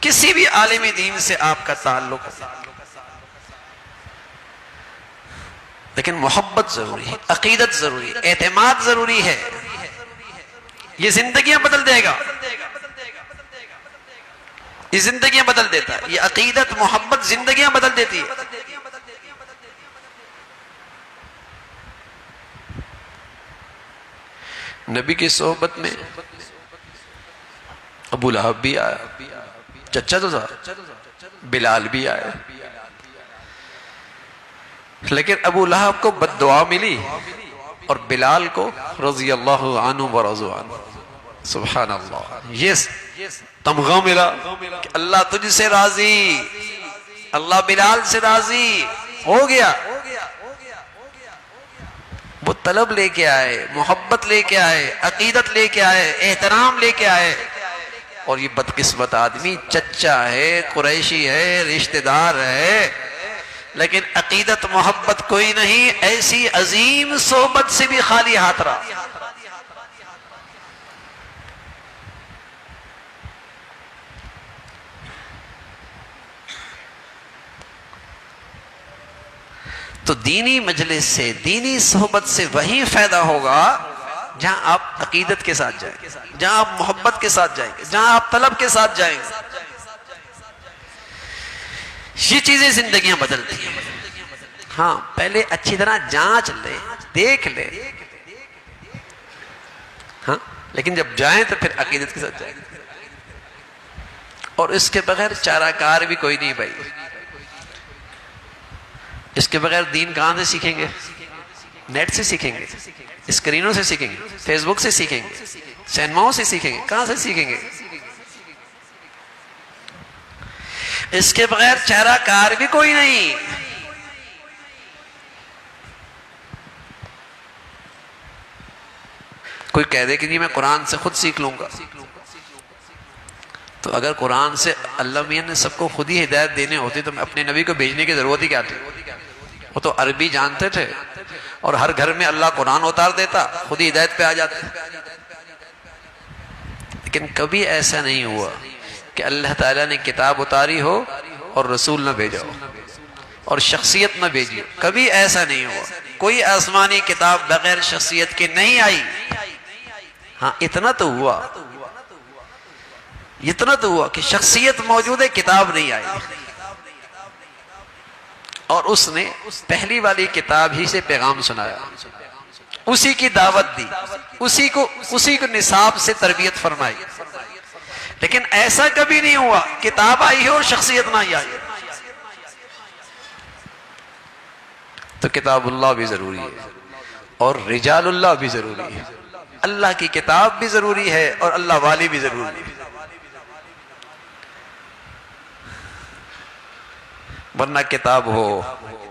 Speaker 2: کسی بھی عالم دین سے آپ کا تعلق ہو، لیکن محبت ضروری ہے، عقیدت ضروری ہے، اعتماد ضروری ہے، یہ زندگیاں بدل دے گا، یہ زندگیاں بدل دیتا ہے، یہ عقیدت محبت زندگیاں بدل دیتی ہے۔ نبی کی صحبت میں ابو لہب بھی آیا، چچا تو تھا، بلال بھی آیا، لیکن ابو لہب کو بد دعا ملی اور بلال کو رضی اللہ عنہ ورضوا عنہ۔ سبحان اللہ، یہ تمغہ ملا کہ اللہ تجھ سے راضی، اللہ بلال سے راضی ہو گیا۔ وہ طلب لے کے آئے، محبت لے کے آئے، عقیدت لے کے آئے، احترام لے کے آئے، اور یہ بدقسمت آدمی چچا ہے، قریشی ہے، رشتہ دار ہے، لیکن عقیدت محبت کوئی نہیں، ایسی عظیم صحبت سے بھی خالی ہاتھ رہا۔ تو دینی مجلس سے، دینی صحبت سے وہی فائدہ ہوگا جہاں آپ عقیدت کے ساتھ جائیں گے، جہاں آپ محبت کے ساتھ جائیں گے، جہاں آپ طلب کے ساتھ جائیں گے۔ یہ چیزیں زندگیاں بدلتی ہیں۔ ہاں پہلے اچھی طرح جانچ لے، دیکھ لے، ہاں لیکن جب جائیں تو پھر عقیدت کے ساتھ جائیں گے، اور اس کے بغیر چارہ کار بھی کوئی نہیں بھائی۔ اس کے بغیر دین کہاں سے سیکھیں گے؟ نیٹ سے سیکھیں گے، اسکرینوں سے سیکھیں گے، فیس بک سے سیکھیں گے، سینماؤں سے سیکھیں گے، کہاں سے سیکھیں گے؟ اس کے بغیر چارہ کار بھی کوئی نہیں۔ کوئی کہہ دے کہ نہیں میں قرآن سے خود سیکھ لوں گا، تو اگر قرآن سے اللہ میاں نے سب کو خود ہی ہدایت دینے ہوتی تو اپنے نبی کو بھیجنے کی ضرورت ہی کیا تھی؟ وہ تو عربی جانتے تھے، اور ہر گھر میں اللہ قرآن اتار دیتا، خود ہی ہدایت پہ آ جاتے۔ لیکن کبھی ایسا نہیں ہوا کہ اللہ تعالیٰ نے کتاب اتاری ہو اور رسول نہ بھیجا ہو اور شخصیت نہ بھیجی ہو، کبھی ایسا نہیں ہوا۔ کوئی آسمانی کتاب بغیر شخصیت کے نہیں آئی۔ ہاں اتنا تو ہوا کہ شخصیت موجود ہے، کتاب نہیں آئی، اور اس نے پہلی والی کتاب ہی سے پیغام سنایا، اسی کی دعوت دی، اسی کو نصاب سے تربیت فرمائی۔ لیکن ایسا کبھی نہیں ہوا کتاب آئی ہے اور شخصیت نہ آئی۔ تو کتاب اللہ بھی ضروری ہے اور رجال اللہ بھی ضروری ہے۔ اللہ کی کتاب بھی ضروری ہے اور اللہ والی بھی ضروری ہے، ورنہ کتاب ہو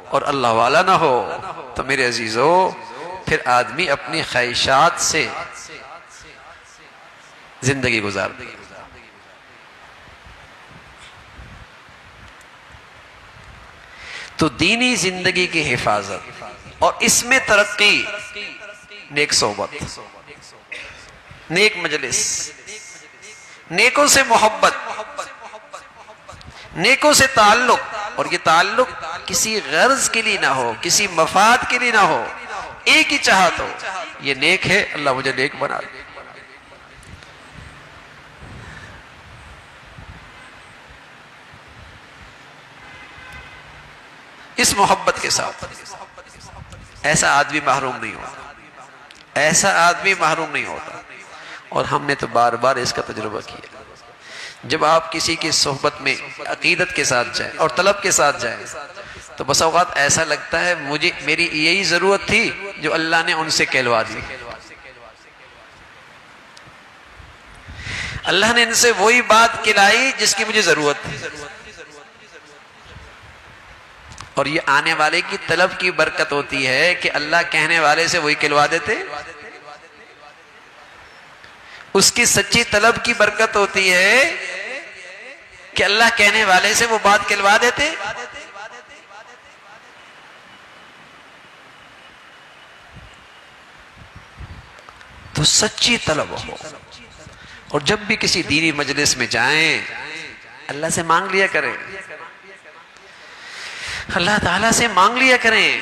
Speaker 2: اور اللہ والا نہ ہو تو میرے عزیزو پھر آدمی اپنی خواہشات سے زندگی گزار دے۔ تو دینی زندگی کی حفاظت اور اس میں ترقی، نیک صحبت، نیک مجلس، نیکوں سے محبت، نیکوں سے تعلق، اور یہ تعلق کسی غرض کے لیے نہ ہو، کسی مفاد کے لیے نہ ہو، ایک ہی چاہت ہو، یہ نیک ہے، اللہ مجھے نیک بنا دے۔ اس محبت کے ساتھ ایسا آدمی محروم نہیں ہوتا، ایسا آدمی محروم نہیں ہوتا۔ اور ہم نے تو بار بار اس کا تجربہ کیا۔ جب آپ کسی کی صحبت میں عقیدت کے ساتھ جائیں اور طلب کے ساتھ جائیں تو بس اوقات ایسا لگتا ہے میری یہی ضرورت تھی جو اللہ نے ان سے کہلوا دی۔ اللہ نے ان سے وہی بات کہلائی جس کی مجھے ضرورت تھی، اور یہ آنے والے کی طلب کی برکت ہوتی ہے کہ اللہ کہنے والے سے وہی کہلوا دیتے، اس کی سچی طلب کی برکت ہوتی ہے کہ اللہ کہنے والے سے وہ بات کہلوا دیتے۔ تو سچی طلب ہو، اور جب بھی کسی دینی مجلس میں جائیں اللہ سے مانگ لیا کریں، اللہ تعالیٰ سے مانگ لیا کریں،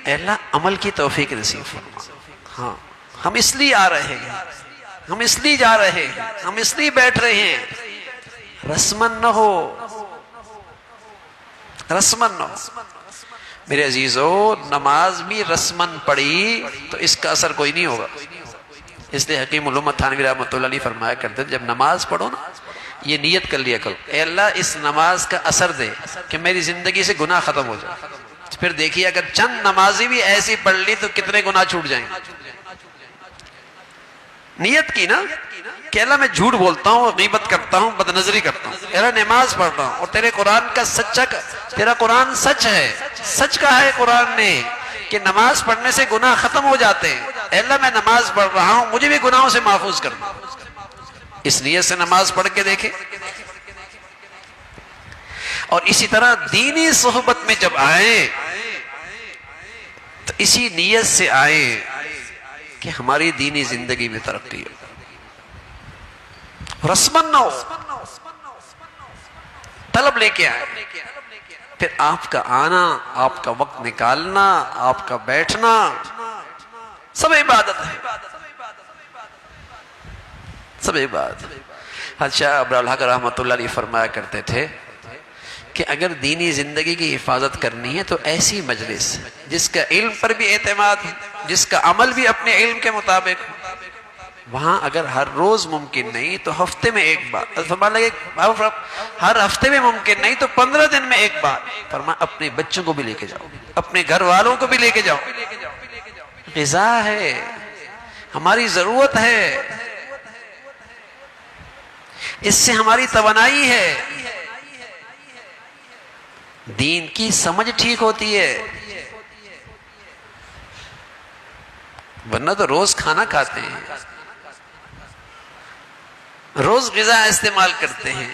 Speaker 2: اے اللہ عمل کی توفیق نصیب فرما۔ ہاں ہم اس لیے آ رہے ہیں، ہم اس لیے جا رہے ہیں، ہم اس لیے بیٹھ رہے ہیں، رسمن نہ ہو، رسمن نہ ہو۔ میرے عزیزو نماز بھی رسمن پڑھی تو اس کا اثر کوئی نہیں ہوگا۔ اس لیے حکیم الامت تھانوی رحمۃ اللہ علیہ فرمایا کرتے جب نماز پڑھو نا یہ نیت کر لیا کرو، اے اللہ اس نماز کا اثر دے کہ میری زندگی سے گناہ ختم ہو جائے۔ پھر دیکھیے اگر چند نمازی بھی ایسی پڑھ لی تو کتنے گناہ چھوٹ جائیں گے۔ نیت کی نا کہ اللہ میں جھوٹ بولتا ہوں، غیبت کرتا ہوں، بد نظری کرتا ہوں، اللہ نماز پڑھ رہا ہوں اور تیرے قرآن کا تیرا قرآن سچ ہے، سچ کہا ہے قرآن نے کہ نماز پڑھنے سے گناہ ختم ہو جاتے ہیں، اے اللہ میں نماز پڑھ رہا ہوں مجھے بھی گناہوں سے محفوظ کر دو۔ اس نیت سے نماز پڑھ کے دیکھیں، اور اسی طرح دینی صحبت میں جب آئیں تو اسی نیت سے آئیں کہ ہماری دینی زندگی میں ترقی ہو، رسمن نہ ہو، طلب لے کے آئیں۔ پھر آپ کا آنا، آپ کا وقت نکالنا، آپ کا بیٹھنا سب عبادت ہے، سب عبادت۔ شاہ ابرالحق رحمۃ اللہ علیہ فرمایا کرتے تھے کہ اگر دینی زندگی کی حفاظت کرنی ہے تو ایسی مجلس جس کا علم پر بھی اعتماد ہو، جس کا عمل بھی اپنے علم کے مطابق ہو، وہاں اگر ہر روز ممکن نہیں تو ہفتے میں ایک بار، ہر ہفتے میں ممکن نہیں تو 15 دن میں ایک بار، فرمایا اپنے بچوں کو بھی لے کے جاؤ، اپنے گھر والوں کو بھی لے کے جاؤ۔ غذا ہے، ہماری ضرورت ہے، اس سے ہماری توانائی ہے، دین کی سمجھ ٹھیک ہوتی ہے، ورنہ تو روز کھانا کھاتے ہیں، روز غذا استعمال کرتے ہیں،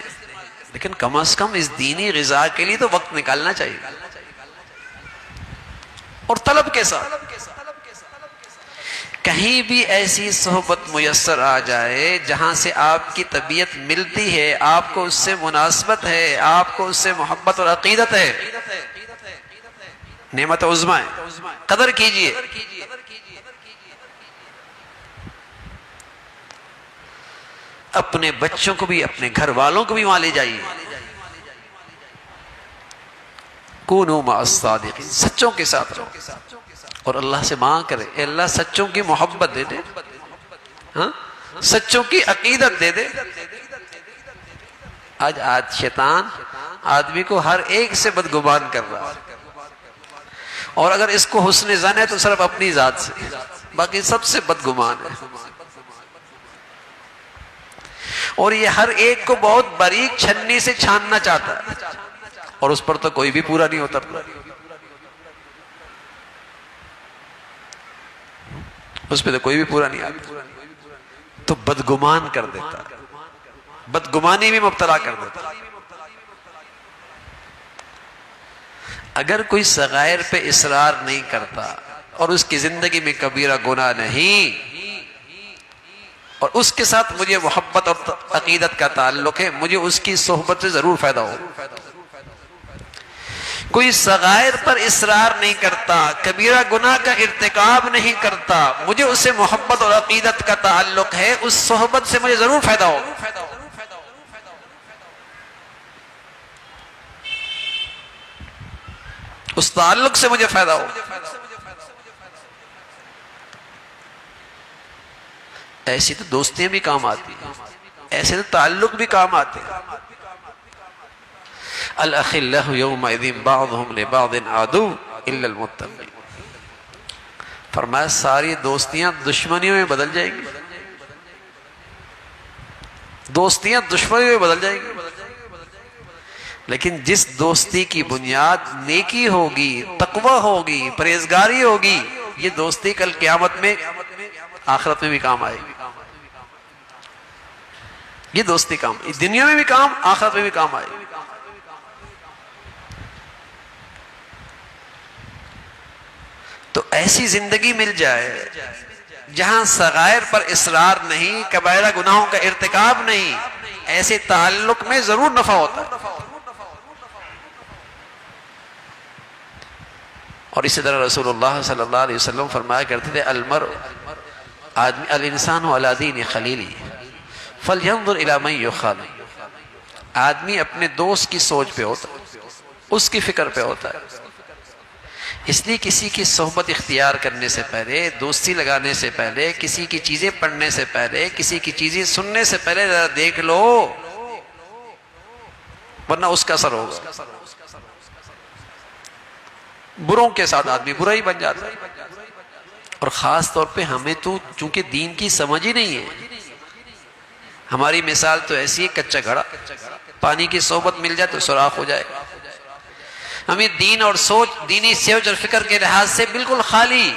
Speaker 2: لیکن کم از کم اس دینی غذا کے لیے تو وقت نکالنا چاہیے، اور طلب کے ساتھ۔ کہیں بھی ایسی صحبت میسر آ جائے جہاں سے آپ کی طبیعت ملتی ہے، آپ کو اس سے مناسبت ہے، آپ کو اس سے محبت اور عقیدت ہے، نعمت عظمی ہے، قدر کیجئے۔ اپنے بچوں کو بھی، اپنے گھر والوں کو بھی وہاں لے جائیے۔ کونوا مع الصادقین، سچوں کے ساتھ رہو، اور اللہ سے مانگ کرے اے اللہ سچوں کی محبت دے دے، ہاں سچوں کی عقیدت دے دے۔ آج شیطان آدمی کو ہر ایک سے بدگمان کر رہا ہے، اور اگر اس کو حسن ظن ہے تو صرف اپنی ذات سے، باقی سب سے بدگمان ہے، اور یہ ہر ایک کو بہت باریک چھنی سے چھاننا چاہتا ہے، اور اس پر تو کوئی بھی پورا نہیں ہوتا، اس پہ تو کوئی بھی پورا نہیں آتا، تو بدگمان کر دیتا، بدگمانی میں مبتلا کر دیتا۔ اگر کوئی صغائر پہ اصرار نہیں کرتا اور اس کی زندگی میں کبیرہ گناہ نہیں، اور اس کے ساتھ مجھے محبت اور عقیدت کا تعلق ہے، مجھے اس کی صحبت سے ضرور فائدہ ہو۔ کوئی صغائر پر اصرار نہیں کرتا، کبیرہ گناہ کا ارتکاب نہیں کرتا، مجھے اس سے محبت اور عقیدت کا تعلق ہے، اس صحبت سے مجھے ضرور فائدہ ہو۔ اس تعلق سے مجھے فائدہ ہو۔ ایسی تو دوستیاں بھی کام آتی ہیں، ایسے تو تعلق بھی کام آتے ہیں۔ الأخلاء يومئذ بعضهم لبعض عدو إلا المتقين، فرمایا ساری دوستیاں دشمنیوں میں بدل جائیں گی، دوستیاں دشمنیوں میں بدل جائیں گی، لیکن جس دوستی کی بنیاد نیکی ہوگی، تقوی ہوگی، پرہیزگاری ہوگی، یہ دوستی کل قیامت میں، آخرت میں بھی کام آئے گی۔ یہ دوستی کام، دنیا میں بھی کام، آخرت میں بھی کام آئے گی۔ تو ایسی زندگی مل جائے جہاں صغائر پر اصرار نہیں، کبائرہ گناہوں کا ارتکاب نہیں، ایسے تعلق میں ضرور نفع ہوتا ہے۔ اور اسی طرح رسول اللہ صلی اللہ علیہ وسلم فرمایا کرتے تھے الانسان علی دین خلیلہ فلینظر الی من یخالل، آدمی اپنے دوست کی سوچ پہ ہوتا ہے، اس کی فکر پہ ہوتا ہے، اس لیے کسی کی صحبت اختیار کرنے سے پہلے، دوستی لگانے سے پہلے، کسی کی چیزیں پڑھنے سے پہلے، کسی کی چیزیں سننے سے پہلے ذرا دیکھ لو، ورنہ اس کا اثر ہوگا۔ بروں کے ساتھ آدمی برا ہی بن جاتا ہے، اور خاص طور پہ ہمیں تو چونکہ دین کی سمجھ ہی نہیں ہے، ہماری مثال تو ایسی ہے کچا گھڑا، پانی کی صحبت مل جائے تو سوراخ ہو جائے گا۔ ہمیں دین اور سوچ، دینی سوچ اور فکر کے لحاظ سے بالکل خالی،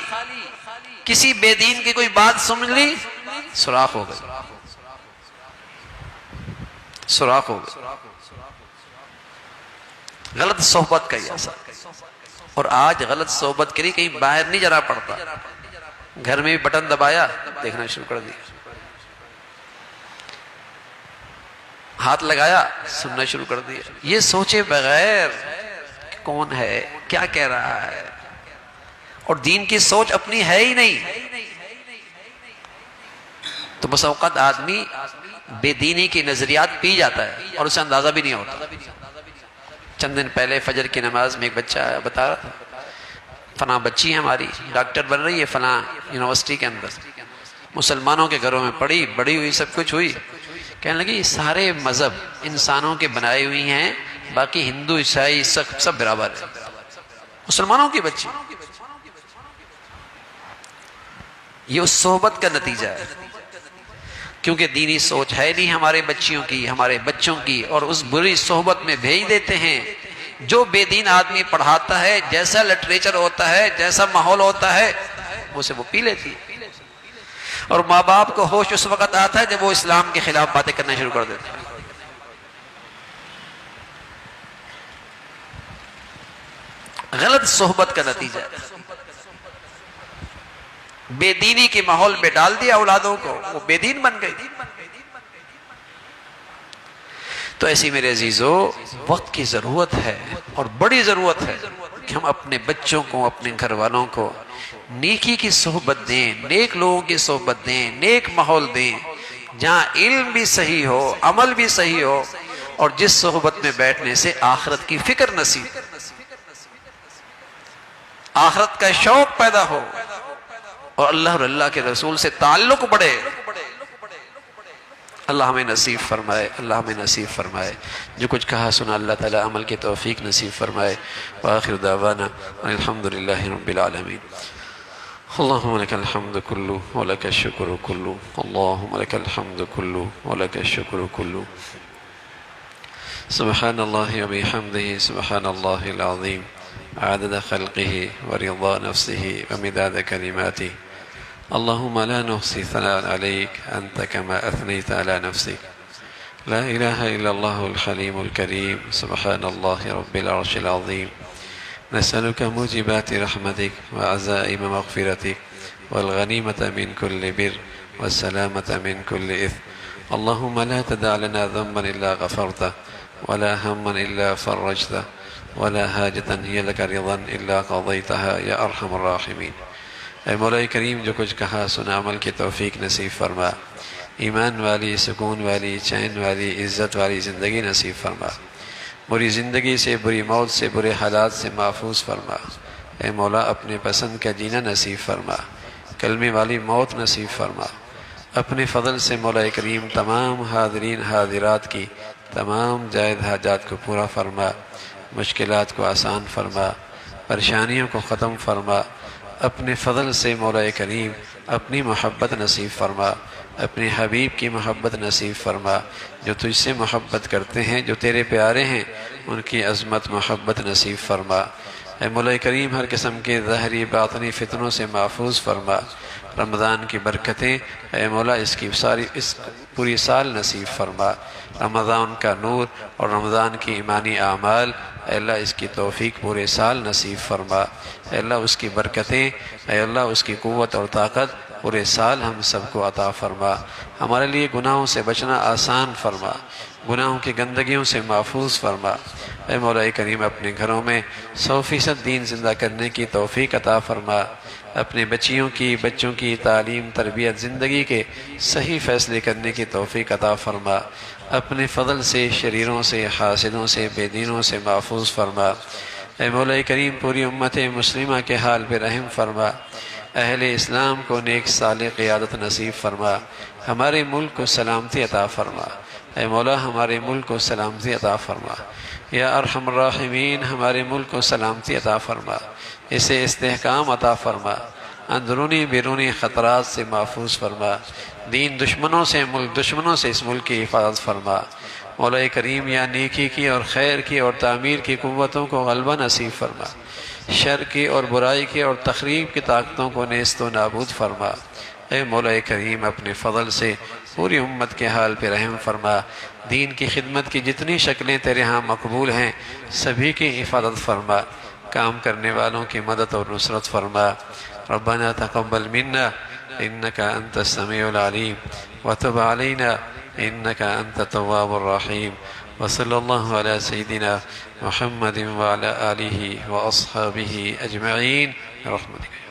Speaker 2: کسی بے دین کی کوئی بات سن لی سوراخ ہو گئی، سوراخ ہو گئی۔ غلط صحبت کا یہ اثر۔ اور آج غلط صحبت کے لیے کہیں باہر نہیں جانا پڑتا، گھر میں بھی بٹن دبایا دیکھنا شروع کر دیا، ہاتھ لگایا سننا شروع کر دیا، یہ سوچے بغیر کہ کون ہے کیا کہہ رہا ہے، اور دین کی سوچ اپنی ہے ہی نہیں، تو بس اوقات آدمی بے دینی کی نظریات پی جاتا ہے اور اسے اندازہ بھی نہیں ہوتا۔ چند دن پہلے فجر کی نماز میں ایک بچہ بتا رہا تھا، فلاں بچی ہے ہماری ڈاکٹر بن رہی ہے فلاں یونیورسٹی کے اندر، مسلمانوں کے گھروں میں پڑھی بڑی ہوئی سب کچھ ہوئی، کہنے لگی یہ سارے مذہب انسانوں کے بنائے ہوئی ہیں، باقی ہندو عیسائی سب برابر ہے، مسلمانوں کی بچی۔ یہ اس صحبت کا نتیجہ ہے، کیونکہ دینی سوچ ہے نہیں ہمارے بچیوں کی ہمارے بچوں کی، اور اس بری صحبت میں بھیج دیتے ہیں۔ جو بے دین آدمی پڑھاتا ہے، جیسا لٹریچر ہوتا ہے، جیسا ماحول ہوتا ہے، اسے وہ پی لیتی ہے، اور ماں باپ کو ہوش اس وقت آتا ہے جب وہ اسلام کے خلاف باتیں کرنا شروع کر دیتے ہیں۔ غلط صحبت کا نتیجہ ہے، بے دینی کے ماحول میں ڈال دیا اولادوں کو، وہ بے دین بن گئی۔ تو ایسی میرے عزیزو وقت کی ضرورت ہے، اور بڑی ضرورت ہے کہ ہم اپنے بچوں کو اپنے گھر والوں کو نیکی کی صحبت دیں، نیک لوگوں کی صحبت دیں، نیک ماحول دیں، جہاں علم بھی صحیح ہو، عمل بھی صحیح ہو، اور جس صحبت میں بیٹھنے سے آخرت کی فکر نصیب، آخرت کا شوق پیدا ہو، اور اللہ اور اللہ کے رسول سے تعلق بڑھے۔ اللہ ہمیں نصیب فرمائے، اللہ ہمیں نصیب فرمائے۔ جو کچھ کہا سنا اللہ تعالی عمل کی توفیق نصیب فرمائے۔ وآخر دعوانا الحمد للہ رب العالمین۔ اللہم لک الحمد کلو ولک الشکر کلو، اللہم لک الحمد کلو ولک الشکر کلو، سبحان اللہ وبحمدہ سبحان اللہ العظیم، عدد خلقه ورضا نفسه ومداد كلماته، اللهم لا نحصي ثناء عليك أنت كما أثنيت على نفسك، لا إله إلا الله الحليم الكريم، سبحان الله رب العرش العظيم، نسألك موجبات رحمتك وعزائم مغفرتك والغنيمة من كل بر والسلامة من كل إثم، اللهم لا تدع لنا ذنبا إلا غفرته ولا هما إلا فرجته ولا حاجة هي لك رضا إلا قضيتها يا أرحم الراحمين۔ اے مولا کریم جو کچھ کہا سنا عمل کی توفیق نصیب فرما، ایمان والی سکون والی چین والی عزت والی زندگی نصیب فرما، بری زندگی سے بری موت سے برے حالات سے محفوظ فرما، اے مولا اپنے پسند کا جینا نصیب فرما، کلمے والی موت نصیب فرما، اپنے فضل سے مولا کریم تمام حاضرین حاضرات کی تمام جائز حاجات کو پورا فرما، مشکلات کو آسان فرما، پریشانیوں کو ختم فرما، اپنے فضل سے مولا کریم اپنی محبت نصیب فرما، اپنے حبیب کی محبت نصیب فرما، جو تجھ سے محبت کرتے ہیں جو تیرے پیارے ہیں ان کی عظمت محبت نصیب فرما، اے مولا کریم ہر قسم کے ظاہری باطنی فتنوں سے محفوظ فرما، رمضان کی برکتیں اے مولا اس پوری سال نصیب فرما، رمضان کا نور اور رمضان کی ایمانی اعمال اے اللہ اس کی توفیق پورے سال نصیب فرما، اے اللہ اس کی برکتیں اے اللہ اس کی قوت اور طاقت پورے سال ہم سب کو عطا فرما، ہمارے لیے گناہوں سے بچنا آسان فرما، گناہوں کی گندگیوں سے محفوظ فرما، اے مولا کریم اپنے گھروں میں 100% دین زندہ کرنے کی توفیق عطا فرما، اپنے بچوں کی تعلیم تربیت زندگی کے صحیح فیصلے کرنے کی توفیق عطا فرما، اپنے فضل سے شریروں سے حاسدوں سے بے دینوں سے محفوظ فرما، اے مولا کریم پوری امت مسلمہ کے حال پہ رحم فرما، اہل اسلام کو نیک صالح قیادت نصیب فرما، ہمارے ملک کو سلامتی عطا فرما، اے مولا ہمارے ملک کو سلامتی عطا فرما، یا ارحم الراحمین ہمارے ملک کو سلامتی عطا فرما، اسے استحکام عطا فرما، اندرونی بیرونی خطرات سے محفوظ فرما، دین دشمنوں سے ملک دشمنوں سے اس ملک کی حفاظت فرما، مولا کریم یا نیکی کی اور خیر کی اور تعمیر کی قوتوں کو غلبہ نصیب فرما، شر کی اور برائی کی اور تخریب کی طاقتوں کو نیست و نابود فرما، اے مولا کریم اپنے فضل سے پوری امت کے حال پہ رحم فرما،
Speaker 1: دین کی خدمت کی جتنی شکلیں تیرے ہاں مقبول ہیں سبھی کی حفاظت فرما، کام کرنے والوں کی مدد اور نصرت فرما۔ ربنا تقبل منا انك انت السميع العليم وتب علينا انك انت التواب الرحيم، وصلى الله على سيدنا محمد وعلى آله وأصحابه أجمعين برحمتك۔